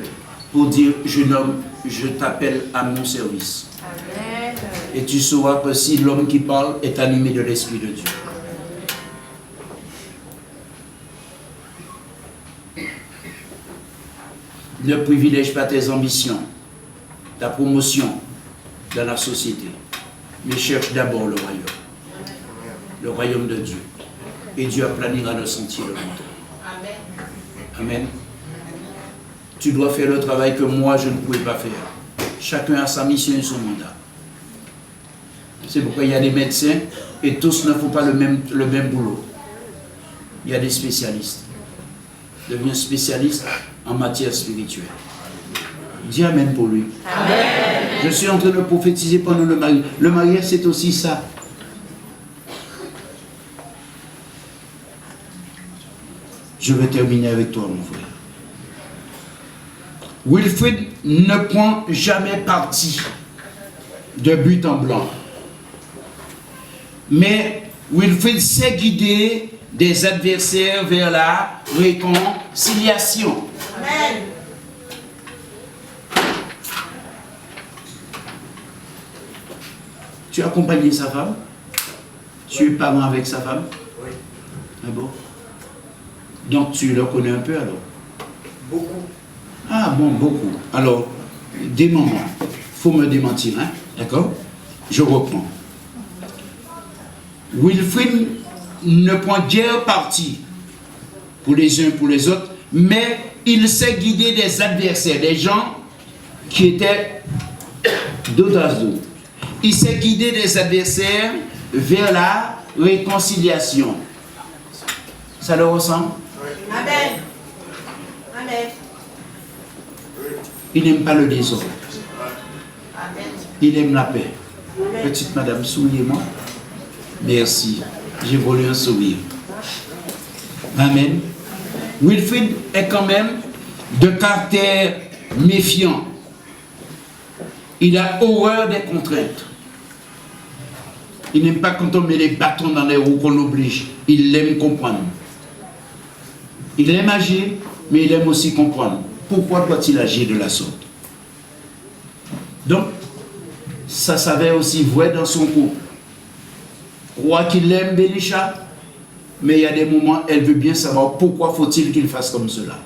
[SPEAKER 6] pour dire, jeune homme, je t'appelle à mon service. Amen. Et tu sauras que si l'homme qui parle est animé de l'Esprit de Dieu. Ne privilège pas tes ambitions, ta promotion dans la société, mais cherche d'abord le royaume de Dieu. Et Dieu aplanira le sentier devant toi. Amen. Tu dois faire le travail que moi je ne pouvais pas faire. Chacun a sa mission et son mandat. C'est pourquoi il y a des médecins et tous ne font pas le même boulot. Il y a des spécialistes. devient spécialiste en matière spirituelle. Dis amen pour lui. Amen. Je suis en train de prophétiser pendant le mariage. Le mariage, c'est aussi ça. Je vais terminer avec toi, mon frère. Wilfrid ne prend jamais parti de but en blanc. Mais Wilfrid sait guider des adversaires vers la réconciliation.
[SPEAKER 7] Amen.
[SPEAKER 6] Tu as accompagné sa femme? Tu es parent avec sa femme? Oui. Ah bon? Donc tu le connais un peu alors?
[SPEAKER 3] Beaucoup.
[SPEAKER 6] Ah bon, beaucoup. Alors, des moments. Il faut me démentir, hein? D'accord? Je reprends. Wilfrid ne prend guère parti pour les uns pour les autres, mais il sait guider des adversaires, des gens qui étaient dos à dos. Il sait guider des adversaires vers la réconciliation. Ça le ressemble?
[SPEAKER 7] Amen. Amen.
[SPEAKER 6] Il n'aime pas le désordre.
[SPEAKER 7] Amen.
[SPEAKER 6] Il aime la paix. Petite madame, souriez-moi. Merci. J'ai volé un sourire. Amen. Wilfrid est quand même de caractère méfiant. Il a horreur des contraintes. Il n'aime pas quand on met les bâtons dans les roues qu'on l'oblige. Il aime comprendre. Il aime agir, mais il aime aussi comprendre. Pourquoi doit-il agir de la sorte? Donc, ça s'avère aussi vrai dans son couple. Croit qu'il aime Bélisha, mais il y a des moments, elle veut bien savoir pourquoi faut-il qu'il fasse comme cela.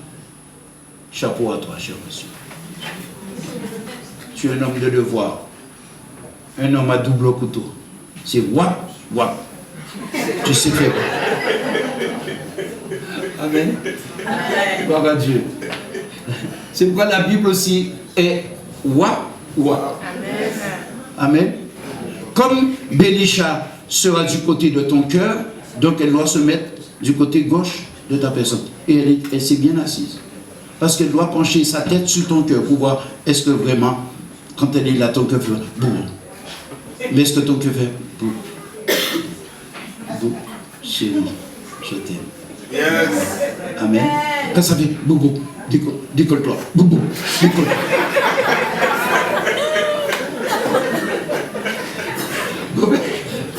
[SPEAKER 6] Chapeau à toi, cher monsieur. Tu es un homme de devoir, un homme à double couteau. C'est wap, wap. Tu sais faire. Amen. Gloire à Dieu. C'est pourquoi la Bible aussi est wap, wap. Amen. Comme Bélisha sera du côté de ton cœur, donc elle doit se mettre du côté gauche de ta personne. Et elle s'est bien assise. Parce qu'elle doit pencher sa tête sur ton cœur pour voir est-ce que vraiment, quand elle est là, ton cœur fait boum. Mais est-ce que ton cœur fait boum? Boum. Chérie, je t'aime. Yes. Amen. Quand ça fait boum, décolle-toi. Boum, décolle.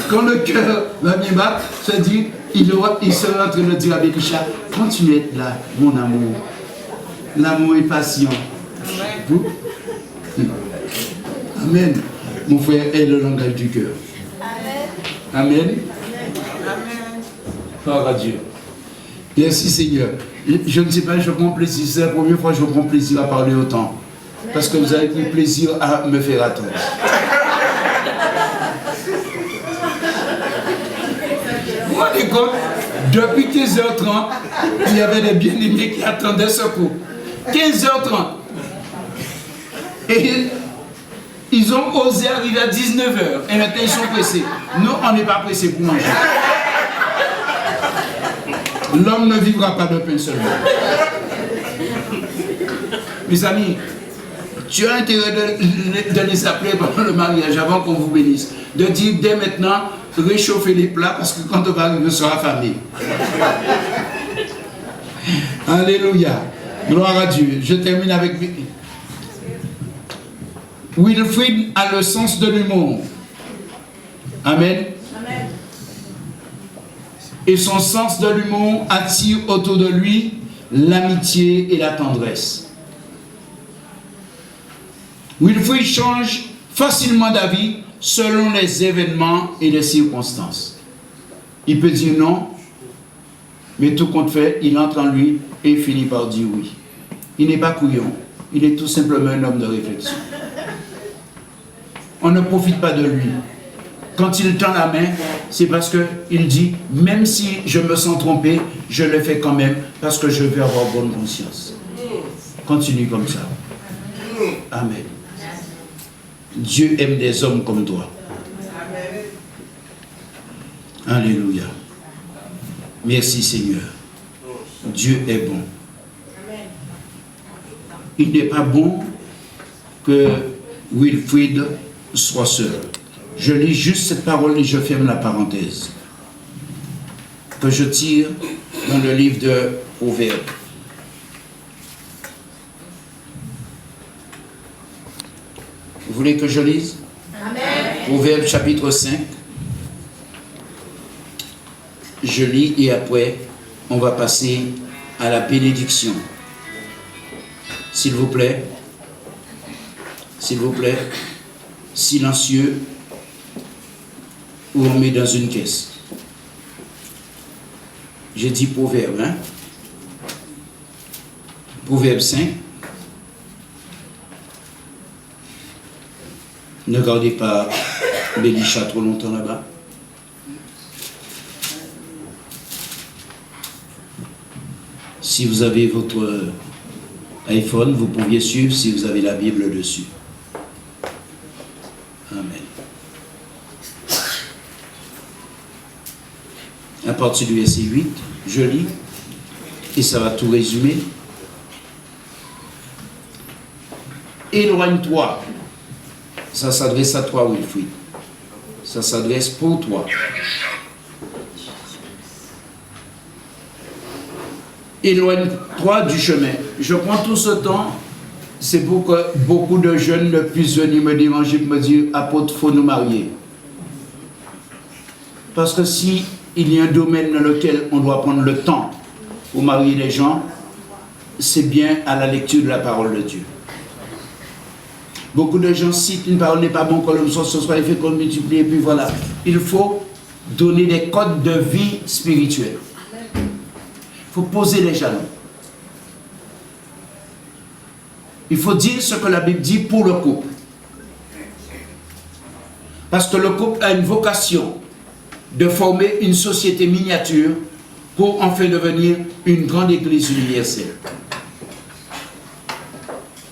[SPEAKER 6] Quand le cœur va bien battre, se dit, il sera en train de dire à Bélisha, continue à être là, mon amour. L'amour est patient. Amen. Mon frère est le langage du cœur. Amen. Gloire à Dieu. Merci Seigneur. Je ne sais pas, je prends plaisir. C'est la première fois que je prends plaisir à parler autant. Parce que vous avez pris plaisir à me faire attendre. Vous vous rendez compte? Depuis 15h30, il y avait des bien-aimés qui attendaient ce coup. 15h30. Et ils ont osé arriver à 19h. Et maintenant, ils sont pressés. Nous, on n'est pas pressés pour manger. L'homme ne vivra pas de pain seulement. Mes amis, tu as intérêt de les appeler pendant le mariage avant qu'on vous bénisse. De dire dès maintenant, réchauffer les plats parce que quand on va arriver, on sera affamé. Alléluia. Gloire à Dieu. Je termine avec... Wilfrid a le sens de l'humour. Amen.
[SPEAKER 7] Amen.
[SPEAKER 6] Et son sens de l'humour attire autour de lui l'amitié et la tendresse. Wilfrid change facilement d'avis selon les événements et les circonstances. Il peut dire non, mais tout compte fait, il entre en lui et finit par dire oui. Il n'est pas couillon, il est tout simplement un homme de réflexion. On ne profite pas de lui. Quand il tend la main, c'est parce qu'il dit, même si je me sens trompé, je le fais quand même parce que je veux avoir bonne conscience. Continue comme ça. Amen. Dieu aime des hommes comme toi. Alléluia. Merci Seigneur. Dieu est bon. il n'est pas bon que Wilfried soit seul. Je lis juste cette parole et je ferme la parenthèse. Que je tire dans le livre de Proverbes. Vous voulez que je lise?
[SPEAKER 7] Amen.
[SPEAKER 6] Proverbes chapitre 5. Je lis et après, on va passer à la bénédiction. S'il vous plaît, silencieux, ou on met dans une caisse. J'ai dit Proverbe, hein? Proverbe 5. Ne gardez pas Bélisha trop longtemps là-bas. Si vous avez votre iPhone, vous pouviez suivre si vous avez la Bible dessus. Amen. À partir du verset 8, je lis, et ça va tout résumer. Éloigne-toi. Ça s'adresse à toi, Wilfried. Ça s'adresse pour toi. Éloigne-toi du chemin. Je prends tout ce temps, c'est pour que beaucoup de jeunes ne puissent venir me déranger, me dire, apôtre, il faut nous marier. Parce que si il y a un domaine dans lequel on doit prendre le temps pour marier les gens, c'est bien à la lecture de la parole de Dieu. Beaucoup de gens citent une parole n'est pas bon que l'homme soit ce soir, il fait qu'on multiplie, et puis voilà. Il faut donner des codes de vie spirituelle. Il faut poser les jalons. Il faut dire ce que la Bible dit pour le couple. Parce que le couple a une vocation de former une société miniature pour en faire devenir une grande église universelle.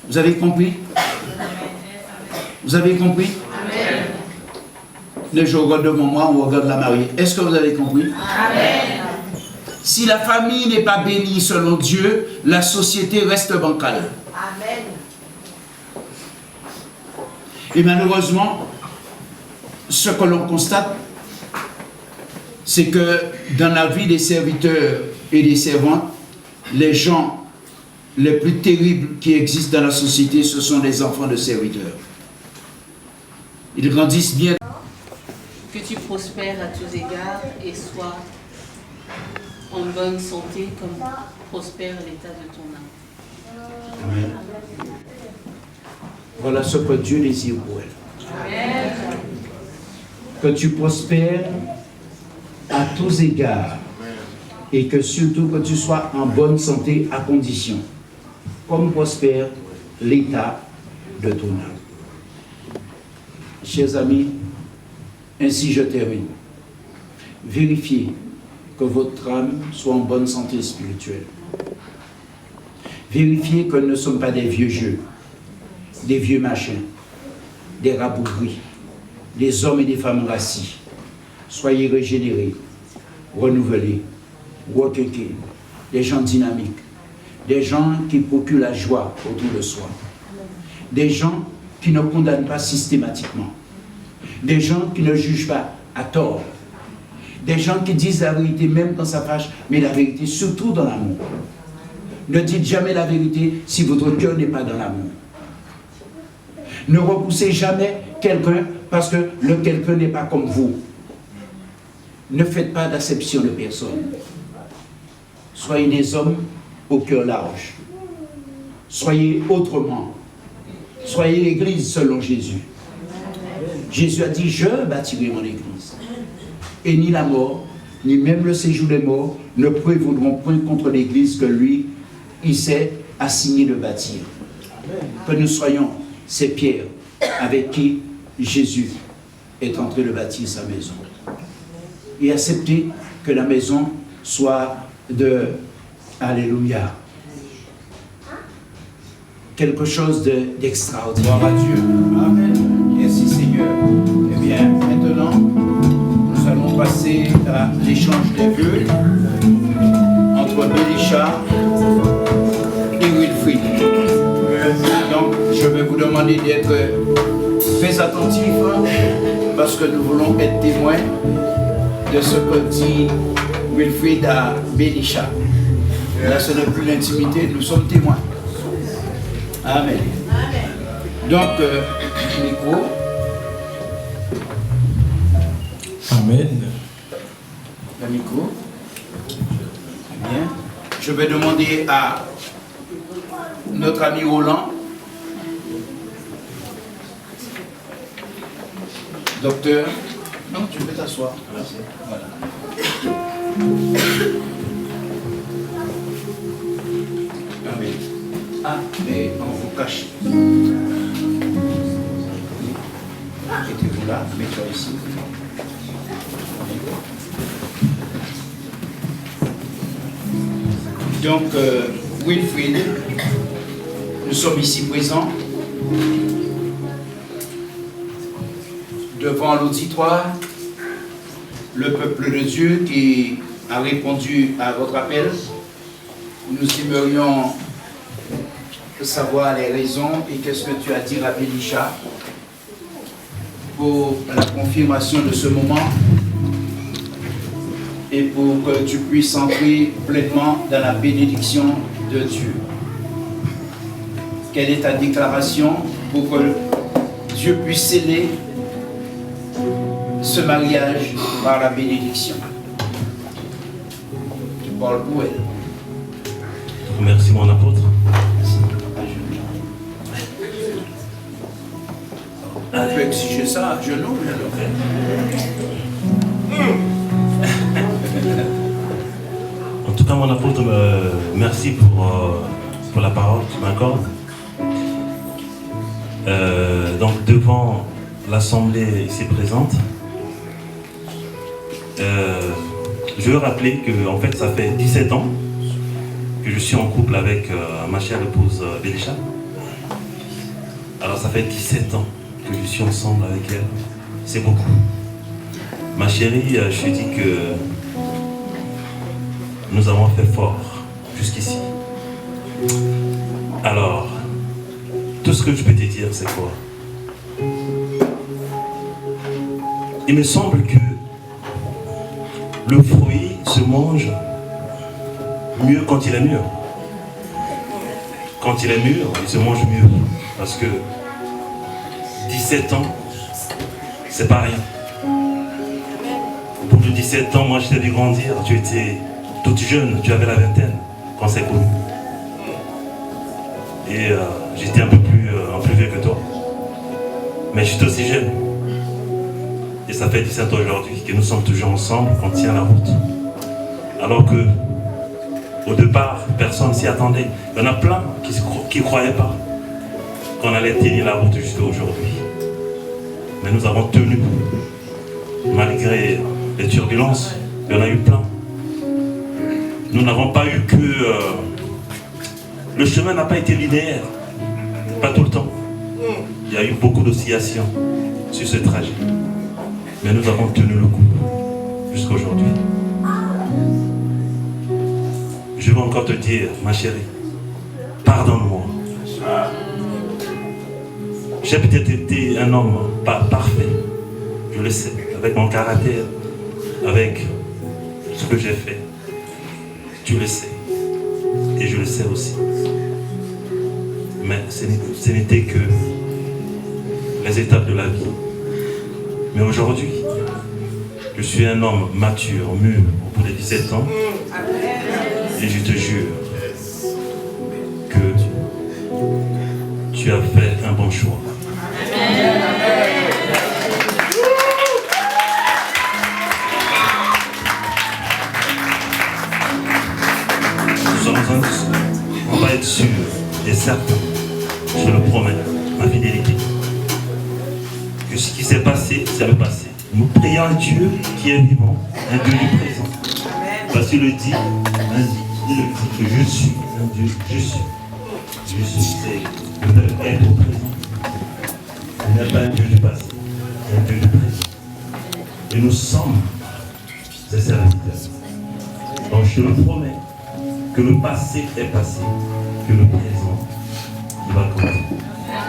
[SPEAKER 6] Vous avez compris? Vous avez compris?
[SPEAKER 7] Amen.
[SPEAKER 6] Les jours regarde devant moi, on regarde la mariée. Est-ce que vous avez compris?
[SPEAKER 7] Amen.
[SPEAKER 6] Si la famille n'est pas bénie selon Dieu, la société reste bancale.
[SPEAKER 7] Amen.
[SPEAKER 6] Et malheureusement, ce que l'on constate, c'est que dans la vie des serviteurs et des servantes, les gens les plus terribles qui existent dans la société, ce sont les enfants de serviteurs. Ils grandissent bien.
[SPEAKER 8] Que tu prospères à tous égards et sois en bonne santé comme prospère l'état de ton âme.
[SPEAKER 6] Amen. Voilà ce que Dieu désire pour elle.
[SPEAKER 8] Amen.
[SPEAKER 6] Que tu prospères à tous égards et que surtout que tu sois en bonne santé à condition, comme prospère l'état de ton âme. Chers amis, ainsi je termine. Vérifiez que votre âme soit en bonne santé spirituelle. Vérifiez que nous ne sommes pas des vieux jeux, des vieux machins, des rabougris, des hommes et des femmes rassis. Soyez régénérés, renouvelés, requinqués, des gens dynamiques, des gens qui procurent la joie autour de soi, des gens qui ne condamnent pas systématiquement, des gens qui ne jugent pas à tort, des gens qui disent la vérité même quand ça fâche, mais la vérité surtout dans l'amour. Ne dites jamais la vérité si votre cœur n'est pas dans l'amour. Ne repoussez jamais quelqu'un parce que le quelqu'un n'est pas comme vous. Ne faites pas d'acception de personne. Soyez des hommes au cœur large. Soyez autrement. Soyez l'église selon Jésus. Jésus a dit, je bâtirai mon église. Et ni la mort, ni même le séjour des morts ne prévaudront point contre l'église que lui, il s'est assigné de bâtir. Que nous soyons ces pierres avec qui Jésus est en train de bâtir sa maison. Et accepter que la maison soit de Alléluia. Quelque chose d'extraordinaire. Gloire à Dieu. Amen. Merci Seigneur. Eh bien, maintenant, nous allons passer à l'échange des vœux entre Bélisha et Wilfried. demander d'être très attentifs parce que nous voulons être témoins de ce que dit Wilfried à Belisha. Là, ce n'est plus l'intimité, nous sommes témoins. Amen. Donc, micro.
[SPEAKER 3] Amen.
[SPEAKER 6] Le micro. Bien. Je vais demander à notre ami Roland, docteur. Non, tu peux t'asseoir. Voilà. Amen. Ah, mais on vous cache. Mettez-vous là, mets-toi ici. Donc, Wilfried, nous sommes ici présents devant l'auditoire, le peuple de Dieu qui a répondu à votre appel. Nous aimerions savoir les raisons et qu'est-ce que tu as dit à Belisha pour la confirmation de ce moment et pour que tu puisses entrer pleinement dans la bénédiction de Dieu. Quelle est ta déclaration pour que Dieu puisse sceller ce mariage par la bénédiction? Tu parles pour elle.
[SPEAKER 9] Merci mon apôtre.
[SPEAKER 6] On peut exiger ça à genoux, je le fais.
[SPEAKER 9] En tout cas, mon apôtre, merci pour la parole que tu m'accordes. Donc, devant l'Assemblée ici présente, je veux rappeler que, en fait, ça fait 17 ans que je suis en couple avec ma chère épouse Belisha. Alors, ça fait 17 ans que je suis ensemble avec elle. C'est beaucoup. Ma chérie, je lui dis que nous avons fait fort jusqu'ici. Alors, tout ce que je peux te dire, c'est quoi? Il me semble que le fruit se mange mieux quand il est mûr. Quand il est mûr, il se mange mieux. Parce que 17 ans, c'est pas rien. Pour les 17 ans, moi je t'ai vu grandir, tu étais toute jeune, tu avais la vingtaine quand c'est connu. Et j'étais un peu plus vieux que toi. Mais j'étais aussi jeune. Et ça fait 17 ans aujourd'hui que nous sommes toujours ensemble, qu'on tient la route. Alors que, au départ, personne ne s'y attendait. Il y en a plein qui ne croyaient pas qu'on allait tenir la route jusqu'à aujourd'hui. Mais nous avons tenu, malgré les turbulences, il y en a eu plein. Nous n'avons pas eu que... le chemin n'a pas été linéaire, pas tout le temps. Il y a eu beaucoup d'oscillations sur ce trajet. Mais nous avons tenu le coup jusqu'à aujourd'hui. Je veux encore te dire, ma chérie, pardonne-moi. J'ai peut-être été un homme pas parfait, je le sais, avec mon caractère, avec ce que j'ai fait. Tu le sais, et je le sais aussi. Mais ce n'était que les étapes de la vie. Mais aujourd'hui, je suis un homme mature, mûr, au bout de 17 ans, et je te jure que tu as fait un bon choix. On va être sûr et certain, je te le promets, ma fidélité, que ce qui s'est passé, c'est le passé. Nous prions un Dieu qui est vivant, un Dieu du présent. Parce qu'il le dit, il le dit que je suis un Dieu, je suis, c'est le verbe être au présent. Il n'est pas un Dieu du passé, c'est un Dieu du présent. Et nous sommes ses serviteurs. Donc je te le promets, que le passé est passé, que le présent va continuer.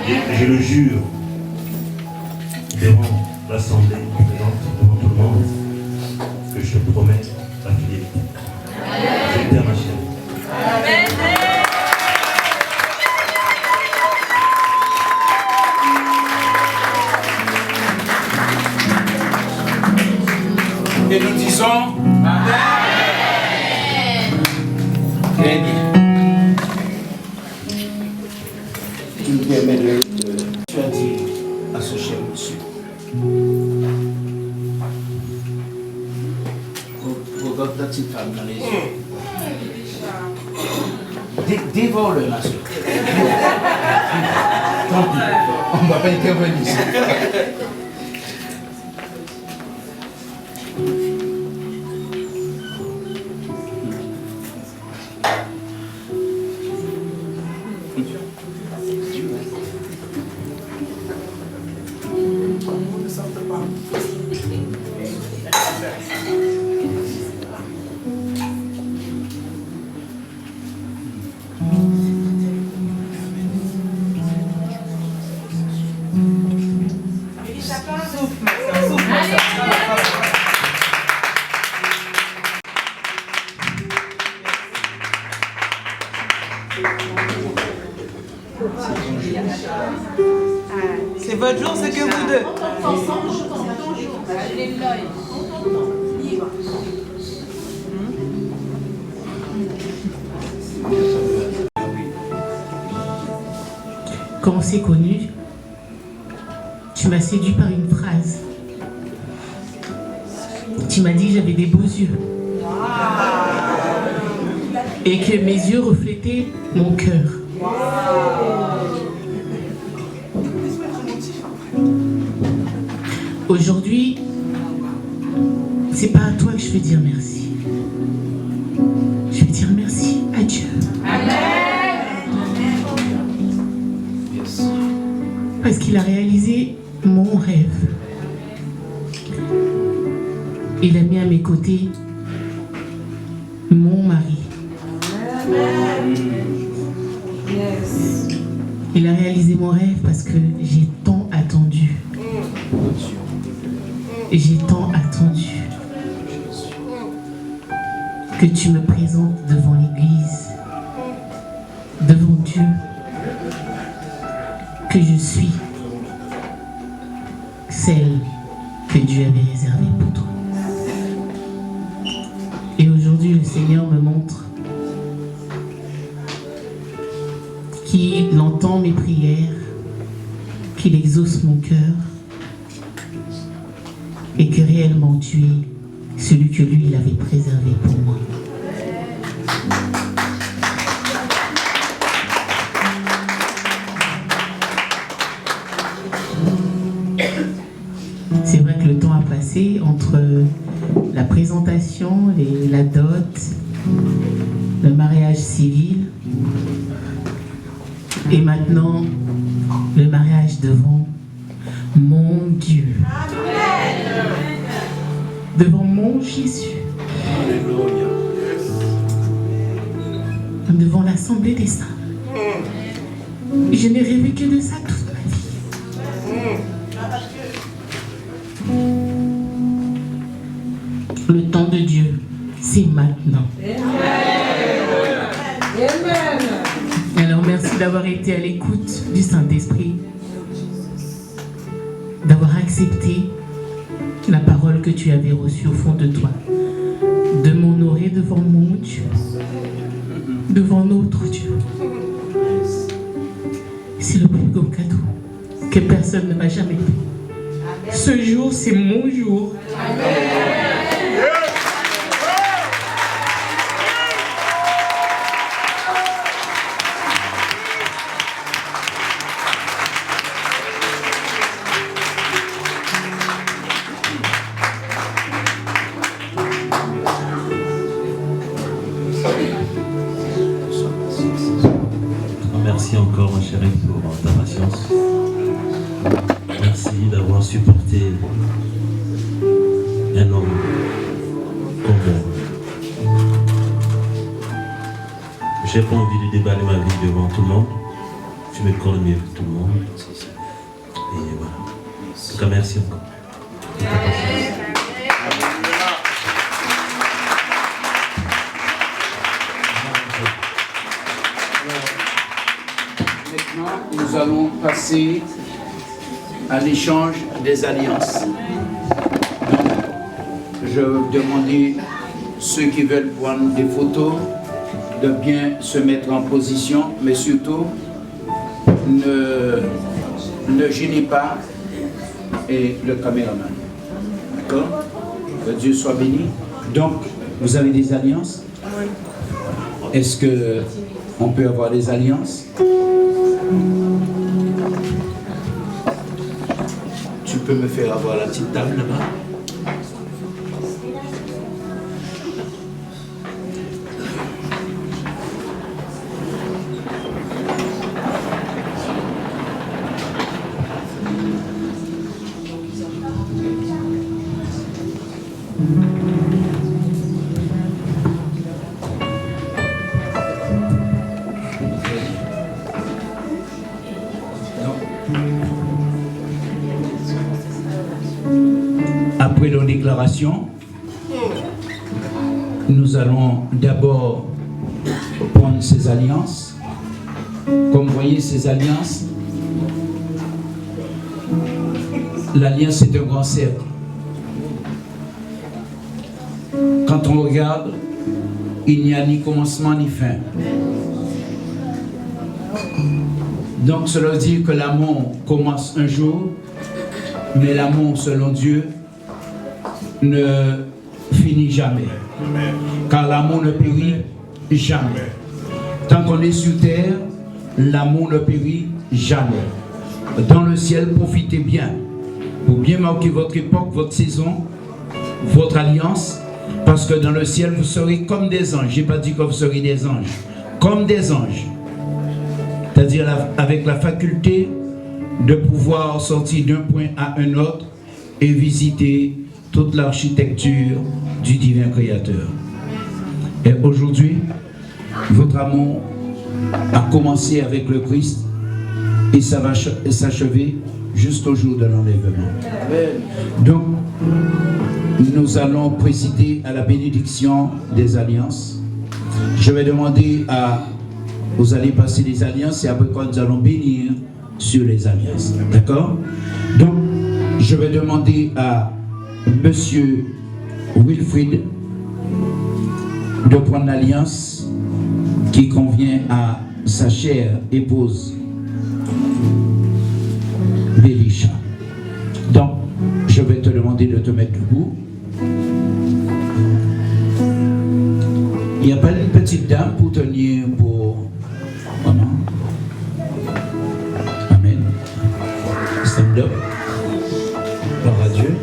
[SPEAKER 9] Je le jure devant l'Assemblée présente, devant tout le monde, que je te promets la fidélité. Je t'aime, ma chérie.
[SPEAKER 6] Et nous disons Amen. Très bien. Tu me permets tu as dit à ce cher monsieur. Regarde ta petite femme dans les yeux. Dévore-le, ma soeur. Tant pis, on ne va pas intervenir ici.
[SPEAKER 2] C'est votre jour, c'est que vous deux.
[SPEAKER 10] Quand on s'est connus, tu m'as séduit par une phrase. Tu m'as dit que j'avais des beaux yeux. Et que mes yeux reflétaient mon cœur. Aujourd'hui, c'est pas à toi que je veux dire merci. Je veux dire merci à Dieu. Parce qu'il a réalisé mon rêve. Il a mis à mes côtés mon mari. Il a réalisé mon rêve parce que j'ai tant attendu. J'ai tant attendu que tu me présentes devant l'Église, devant Dieu, que je suis celle que Dieu avait réservée pour toi. Et aujourd'hui, le Seigneur me montre qu'il entend mes prières, qu'il exauce mon cœur et que réellement tu es celui que lui il avait préservé pour moi. C'est vrai que le temps a passé entre la présentation, la dot, le mariage civil et maintenant le mariage devant mon Dieu. Devant mon Jésus. Devant l'assemblée des saints. Je n'ai rêvé que de ça toute ma vie. Le temps de Dieu, c'est maintenant. Alors merci d'avoir été à l'écoute du Saint-Esprit, d'avoir accepté la parole que tu avais reçue au fond de toi, de m'honorer devant mon Dieu, devant notre Dieu. C'est le plus beau cadeau que personne ne m'a jamais fait. Ce jour, c'est mon jour.
[SPEAKER 9] Merci encore, ma chérie, pour ta patience. Merci d'avoir supporté un homme comme moi. J'ai pas envie de déballer ma vie devant tout le monde. Je tu me connais mieux que tout le monde. Et voilà. En tout cas, merci encore.
[SPEAKER 6] Maintenant, nous allons passer à l'échange des alliances. Donc, je vais demander ceux qui veulent prendre des photos de bien se mettre en position, mais surtout, ne gênez pas et le caméraman. D'accord? Que Dieu soit béni. Donc, vous avez des alliances? Est-ce qu'on peut avoir des alliances? Tu peux me faire avoir la petite table là-bas? Après nos déclarations, nous allons d'abord prendre ces alliances. Comme vous voyez, ces alliances, l'alliance est un grand cercle. Quand on regarde, il n'y a ni commencement ni fin. Donc cela veut dire que l'amour commence un jour, mais l'amour selon Dieu ne finit jamais. Car l'amour ne périt jamais. Tant qu'on est sur terre, l'amour ne périt jamais. Dans le ciel, profitez bien pour bien marquer votre époque, votre saison, votre alliance, parce que dans le ciel, vous serez comme des anges. Je n'ai pas dit que vous serez des anges. Comme des anges. C'est-à-dire avec la faculté de pouvoir sortir d'un point à un autre et visiter toute l'architecture du divin créateur. Et aujourd'hui, votre amour a commencé avec le Christ et ça va s'achever jusqu'au jour de l'enlèvement. Donc, nous allons présider à la bénédiction des alliances. Je vais demander à... Vous allez passer les alliances et après quoi nous allons bénir sur les alliances. D'accord? Donc, je vais demander à Monsieur Wilfried de prendre l'alliance qui convient à sa chère épouse Bélisha. Donc, je vais te demander de te mettre debout. Il n'y a pas une petite dame pour tenir pour... Maman. Amen. Stand up. Gloire à Dieu.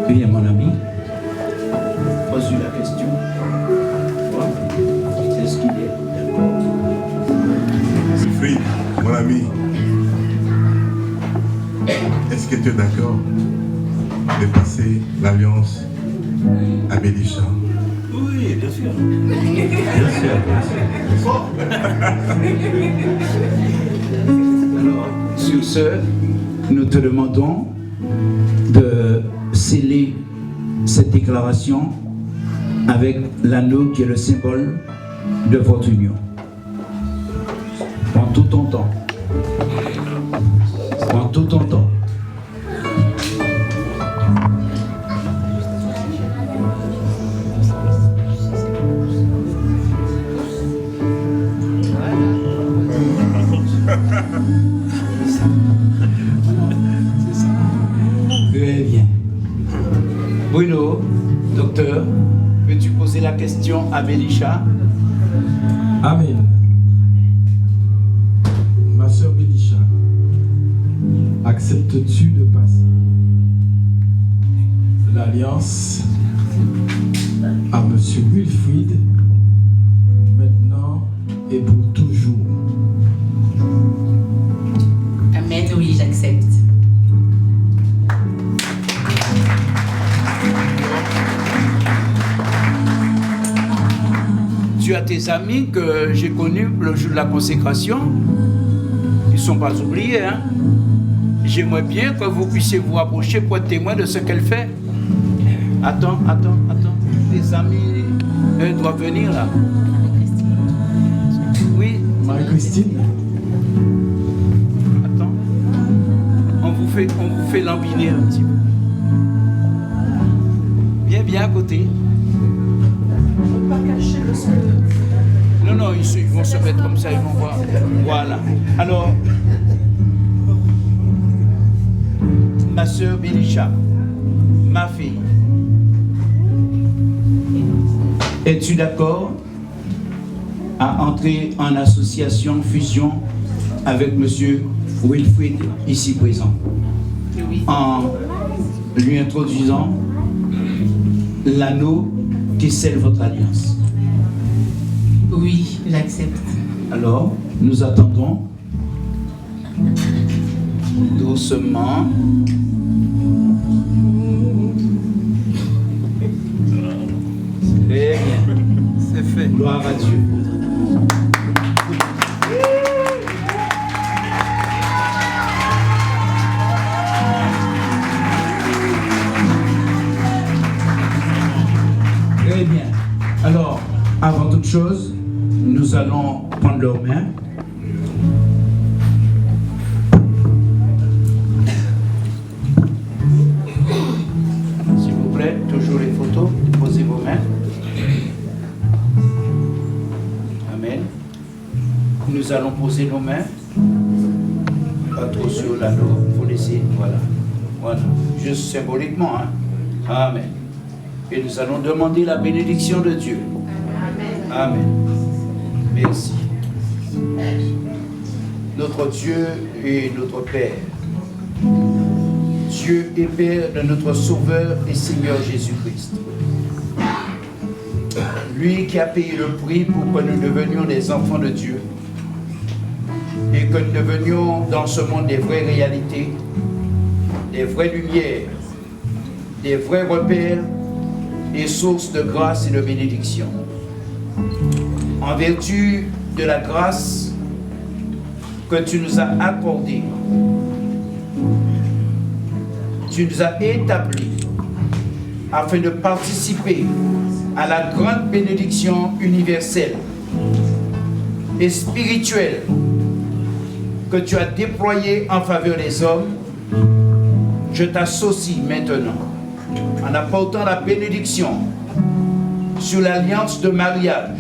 [SPEAKER 6] Oui, mon ami. Pose-lui la question. Est-ce qu'il est d'accord?
[SPEAKER 5] Wilfried, mon ami, est-ce que tu es d'accord de passer l'alliance à Bélisha?
[SPEAKER 9] Oui, bien sûr. Bien sûr.
[SPEAKER 6] Alors, sur ce, nous te demandons de sceller cette déclaration avec l'anneau qui est le symbole de votre union. Prends tout ton temps. Prends tout ton temps. Très bien. Bruno, docteur, peux-tu poser la question à Bélisha?
[SPEAKER 3] Amen. Ma sœur Bélisha, acceptes-tu de passer l'alliance à Monsieur Wilfried maintenant et pour toujours?
[SPEAKER 10] Amen, oui, j'accepte.
[SPEAKER 6] tes amis que j'ai connus le jour de la consécration, ils ne sont pas oubliés. Hein? J'aimerais bien que vous puissiez vous rapprocher pour être témoin de ce qu'elle fait. Attends. Tes amis, eux, doivent venir là. Oui.
[SPEAKER 3] Marie-Christine.
[SPEAKER 6] Attends. On vous fait lambiner un petit peu. Viens à côté.
[SPEAKER 7] On ne peut pas cacher le sol.
[SPEAKER 6] Non, ils vont se mettre comme ça, ils vont voir. Voilà. Alors, ma soeur Bélisha, ma fille, es-tu d'accord à entrer en association, fusion avec monsieur Wilfried, ici présent, en lui introduisant l'anneau qui scelle votre alliance?
[SPEAKER 10] Oui, j'accepte.
[SPEAKER 6] Alors, nous attendons doucement. Très bien. C'est fait. Gloire à Dieu. Très bien. Alors, avant toute chose, nous allons prendre leurs mains. S'il vous plaît, toujours les photos, posez vos mains. Amen. Nous allons poser nos mains. Pas trop sur l'anneau, il faut laisser. Voilà. Juste symboliquement. Hein? Amen. Et nous allons demander la bénédiction de Dieu. Amen. Merci. Notre Dieu et notre Père, Dieu et Père de notre Sauveur et Seigneur Jésus-Christ, lui qui a payé le prix pour que nous devenions des enfants de Dieu et que nous devenions dans ce monde des vraies réalités, des vraies lumières, des vrais repères et sources de grâce et de bénédiction. En vertu de la grâce que tu nous as accordée, tu nous as établis afin de participer à la grande bénédiction universelle et spirituelle que tu as déployée en faveur des hommes. Je t'associe maintenant en apportant la bénédiction sur l'alliance de mariage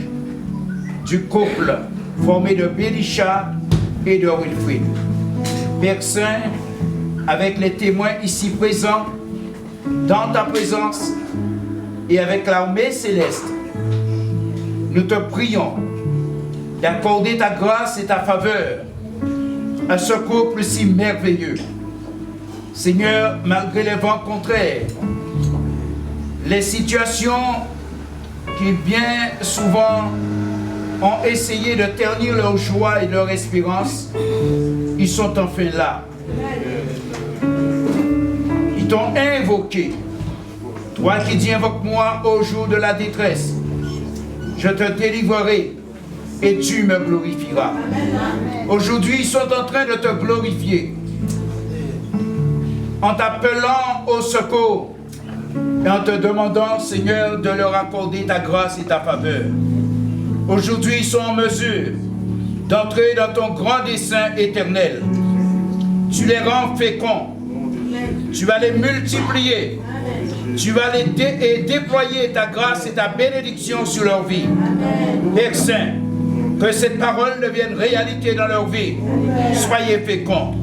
[SPEAKER 6] du couple formé de Bélisha et de Wilfried. Père Saint, avec les témoins ici présents, dans ta présence et avec l'armée céleste, nous te prions d'accorder ta grâce et ta faveur à ce couple si merveilleux. Seigneur, malgré les vents contraires, les situations qui bien souvent ont essayé de ternir leur joie et leur espérance, ils sont enfin là. Ils t'ont invoqué. Toi qui dis invoque-moi au jour de la détresse, je te délivrerai et tu me glorifieras. Aujourd'hui, ils sont en train de te glorifier en t'appelant au secours et en te demandant, Seigneur, de leur accorder ta grâce et ta faveur. Aujourd'hui, ils sont en mesure d'entrer dans ton grand dessein éternel. Tu les rends féconds. Tu vas les multiplier. Tu vas les déployer ta grâce et ta bénédiction sur leur vie. Père Saint, que cette parole devienne réalité dans leur vie. Soyez féconds.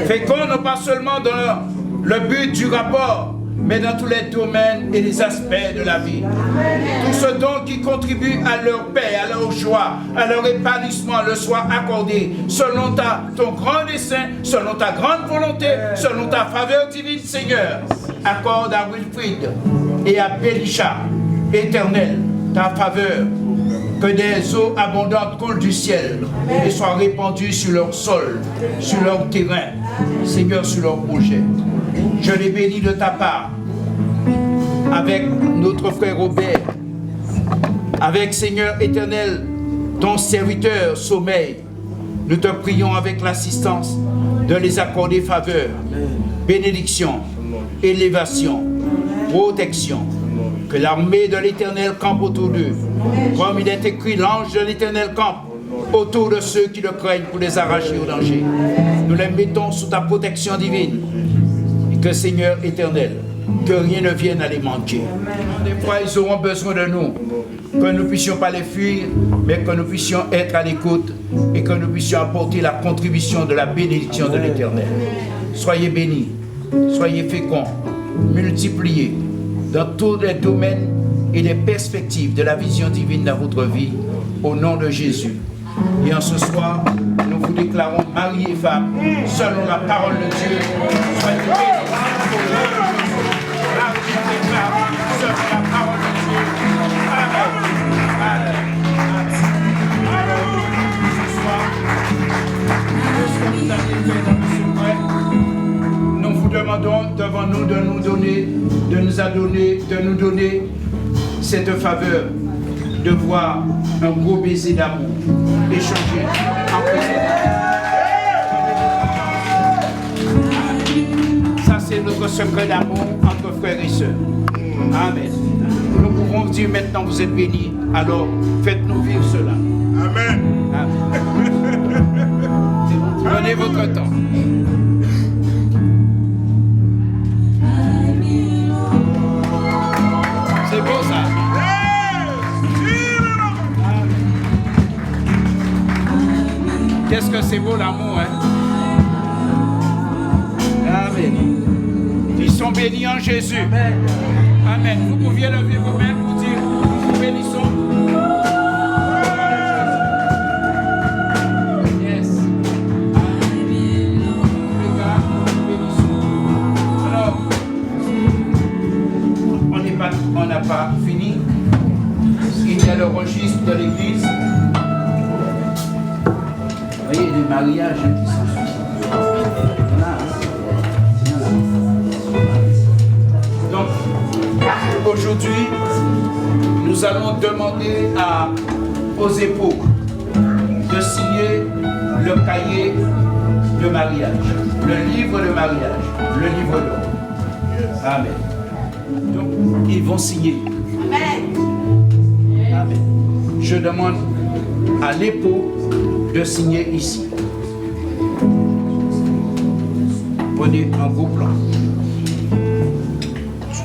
[SPEAKER 6] Féconds non pas seulement dans le but du rapport, mais dans tous les domaines et les aspects de la vie. Tout ce don qui contribue à leur paix, à leur joie, à leur épanouissement, le soit accordé selon ton grand dessein, selon ta grande volonté, selon ta faveur divine, Seigneur. Accorde à Wilfried et à Bélisha, éternel, ta faveur, que des eaux abondantes coulent du ciel et soient répandues sur leur sol, sur leur terrain, Seigneur, sur leur projet. Je les bénis de ta part avec notre frère Robert Avec, Seigneur éternel, ton serviteur sommeille. Nous te prions avec l'assistance de les accorder faveur, bénédiction, élévation, protection. Que l'armée de l'Éternel campe autour d'eux. Comme il est écrit, l'ange de l'Éternel campe autour de ceux qui le craignent pour les arracher au danger. Nous les mettons sous ta protection divine. Et que, Seigneur éternel, que rien ne vienne à les manquer. Des fois, ils auront besoin de nous. Que nous ne puissions pas les fuir, mais que nous puissions être à l'écoute et que nous puissions apporter la contribution de la bénédiction de l'Éternel. Soyez bénis, soyez féconds, multipliez dans tous les domaines et les perspectives de la vision divine dans votre vie, au nom de Jésus. Et en ce soir, nous vous déclarons mari et femme, selon la parole de Dieu. Soyez bénis, mari et femme, selon la parole de Dieu. Amen. Nous vous demandons devant nous de nous donner cette faveur de voir un gros baiser d'amour échangé en présence. Ça, c'est notre secret d'amour entre frères et sœurs. Amen. Nous pouvons dire maintenant, vous êtes bénis, alors faites-nous vivre cela.
[SPEAKER 5] Amen.
[SPEAKER 6] Amen. Prenez votre temps. C'est beau ça. Qu'est-ce que c'est beau l'amour, hein? Amen. Ils sont bénis en Jésus. Amen. Vous pouviez lever vos mains pour dire, nous bénissons. Yes. Alors, on n'a pas fini. Il y a le registre de l'église. Vous voyez les mariages qui sont là. Donc, aujourd'hui, nous allons demander aux époux de signer le cahier de mariage, le livre de mariage, le livre d'or. Amen. Donc, ils vont signer. Amen. Amen. Je demande à l'époux de signer ici. Prenez un gros plan.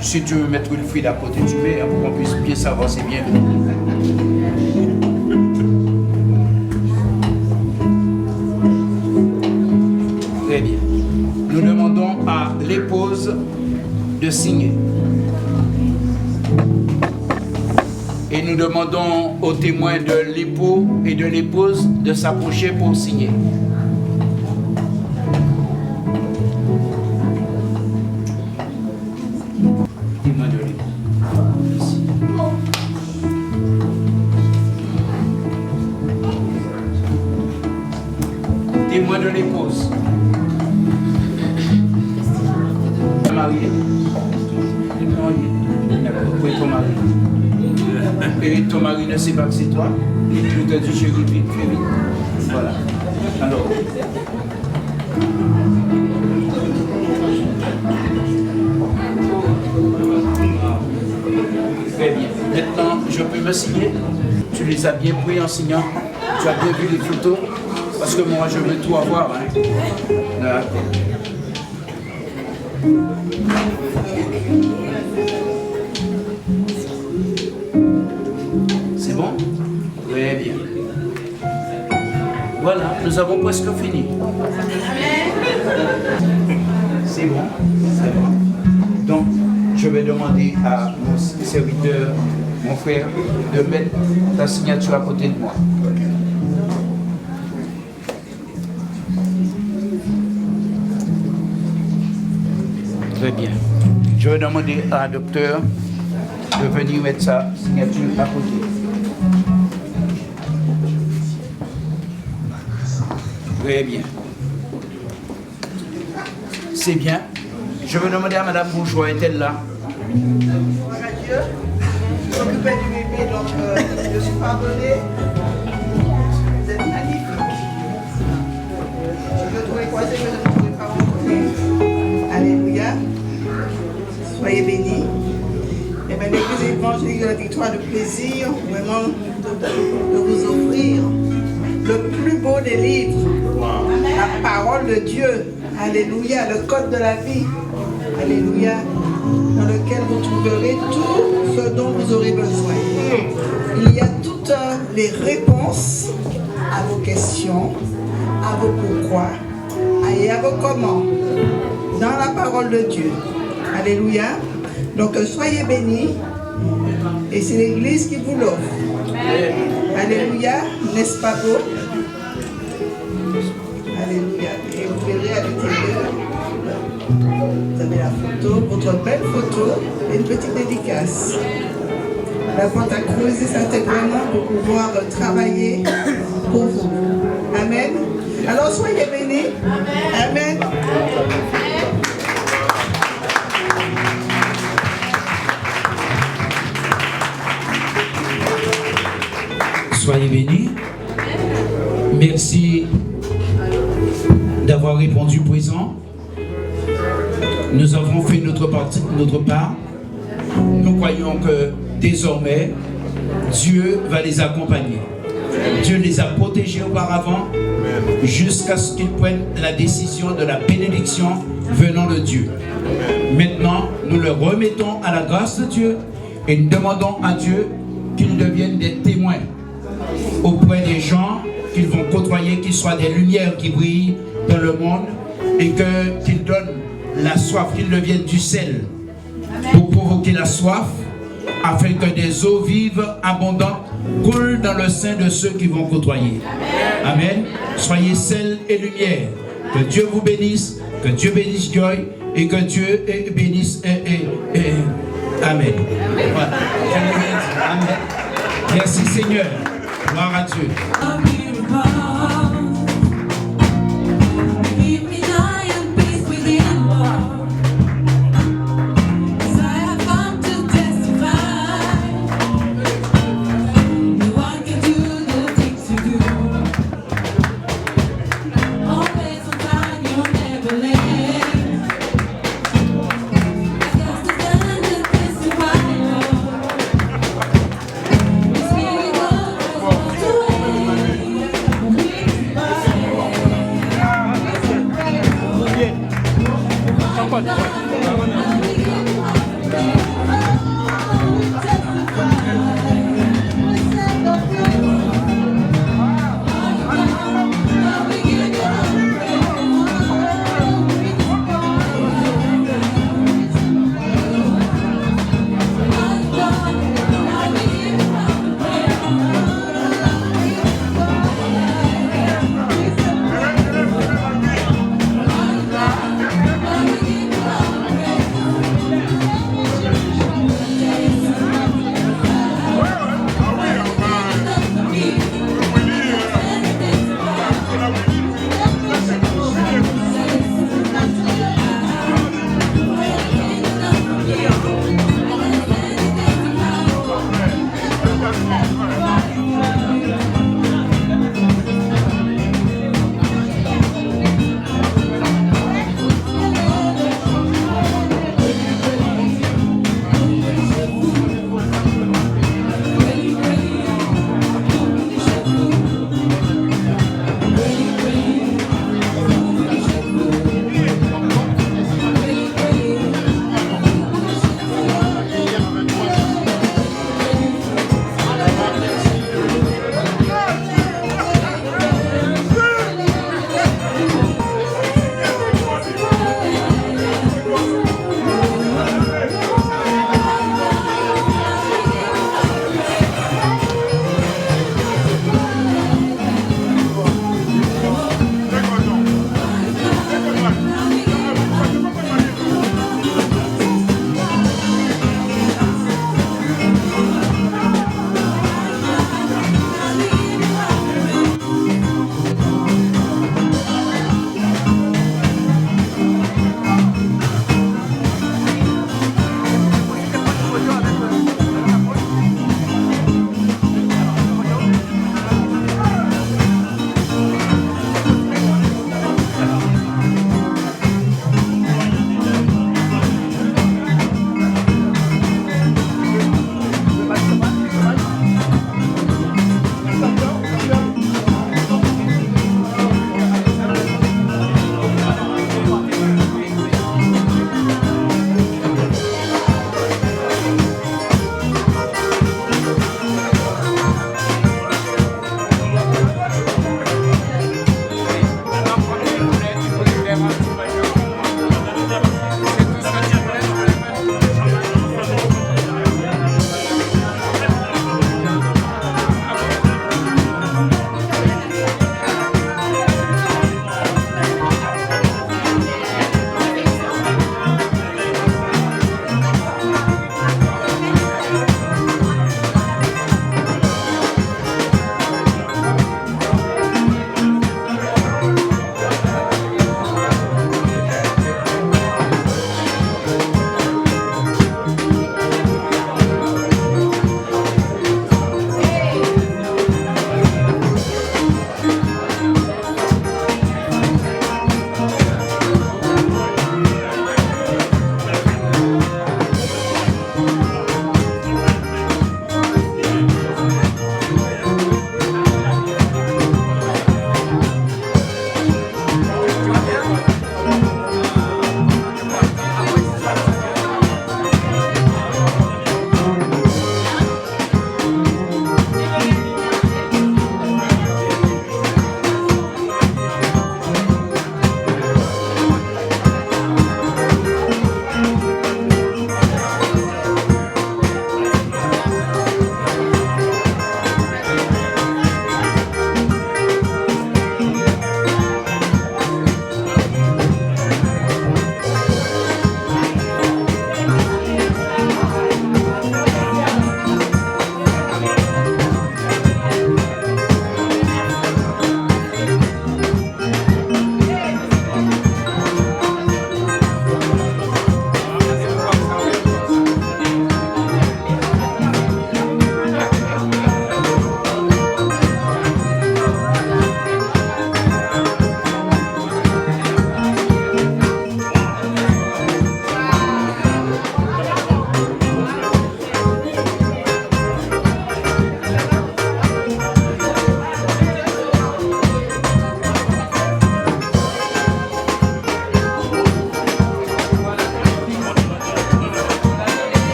[SPEAKER 6] Si tu veux mettre une feuille d'à côté, tu mets pour qu'on puisse bien savoir c'est bien. Très bien. Nous demandons à l'épouse de signer. Et nous demandons aux témoins de l'époux et de l'épouse de s'approcher pour signer. Témoins de l'époux. Témoins de l'épouse. Marié. Où est ton mari? Et ton mari ne sait pas que c'est toi. Tu te dis chérie, vite, fais vite. Voilà. Alors. Très bien. Maintenant, je peux me signer. Tu les as bien pris en signant. Tu as bien vu les photos. Parce que moi, je veux tout avoir. Hein. D'accord. C'est bon? Très bien. Voilà, nous avons presque fini. C'est bon? C'est bon. Donc, je vais demander à mon serviteur, mon frère, de mettre ta signature à côté de moi. Très bien. Je vais demander à un docteur de venir mettre sa signature à côté. Très bien. C'est bien. Je vais demander à Madame Bourgeois, est-elle là?
[SPEAKER 11] Bonjour Dieu. Je m'occupais du bébé, donc me suis pardonné. Vous êtes magnifiques. Je me trouvais croisé, mais je ne pouvais pas rencontrer. Alléluia. Soyez bénis. Et bien, l'Église évangélique de la victoire a le plaisir vraiment de vous offrir le plus beau des livres, la parole de Dieu. Alléluia, le code de la vie. Alléluia, dans lequel vous trouverez tout ce dont vous aurez besoin. Il y a toutes les réponses à vos questions, à vos pourquoi et à vos comment dans la parole de Dieu. Alléluia. Donc soyez bénis et c'est l'Église qui vous l'offre. Alléluia, n'est-ce pas beau? Alléluia. Et vous verrez à l'intérieur, vous avez la photo, votre belle photo et une petite dédicace. La porte a creusé certainement pour pouvoir travailler pour vous. Amen. Alors soyez bénis. Amen.
[SPEAKER 6] Soyez bénis. Merci d'avoir répondu présent. Nous avons fait notre part. Nous croyons que désormais, Dieu va les accompagner. Dieu les a protégés auparavant jusqu'à ce qu'ils prennent la décision de la bénédiction venant de Dieu. Maintenant, nous le remettons à la grâce de Dieu et nous demandons à Dieu qu'ils deviennent des témoins auprès des gens qu'ils vont côtoyer, qu'ils soient des lumières qui brillent dans le monde et qu'ils donnent la soif, qu'ils deviennent du sel pour provoquer la soif afin que des eaux vives, abondantes, coulent dans le sein de ceux qui vont côtoyer. Amen. Soyez sel et lumière. Que Dieu vous bénisse, que Dieu bénisse Joy et que Dieu bénisse. Amen. Voilà. Amen. Merci Seigneur. Gloire à Dieu.
[SPEAKER 12] Come on.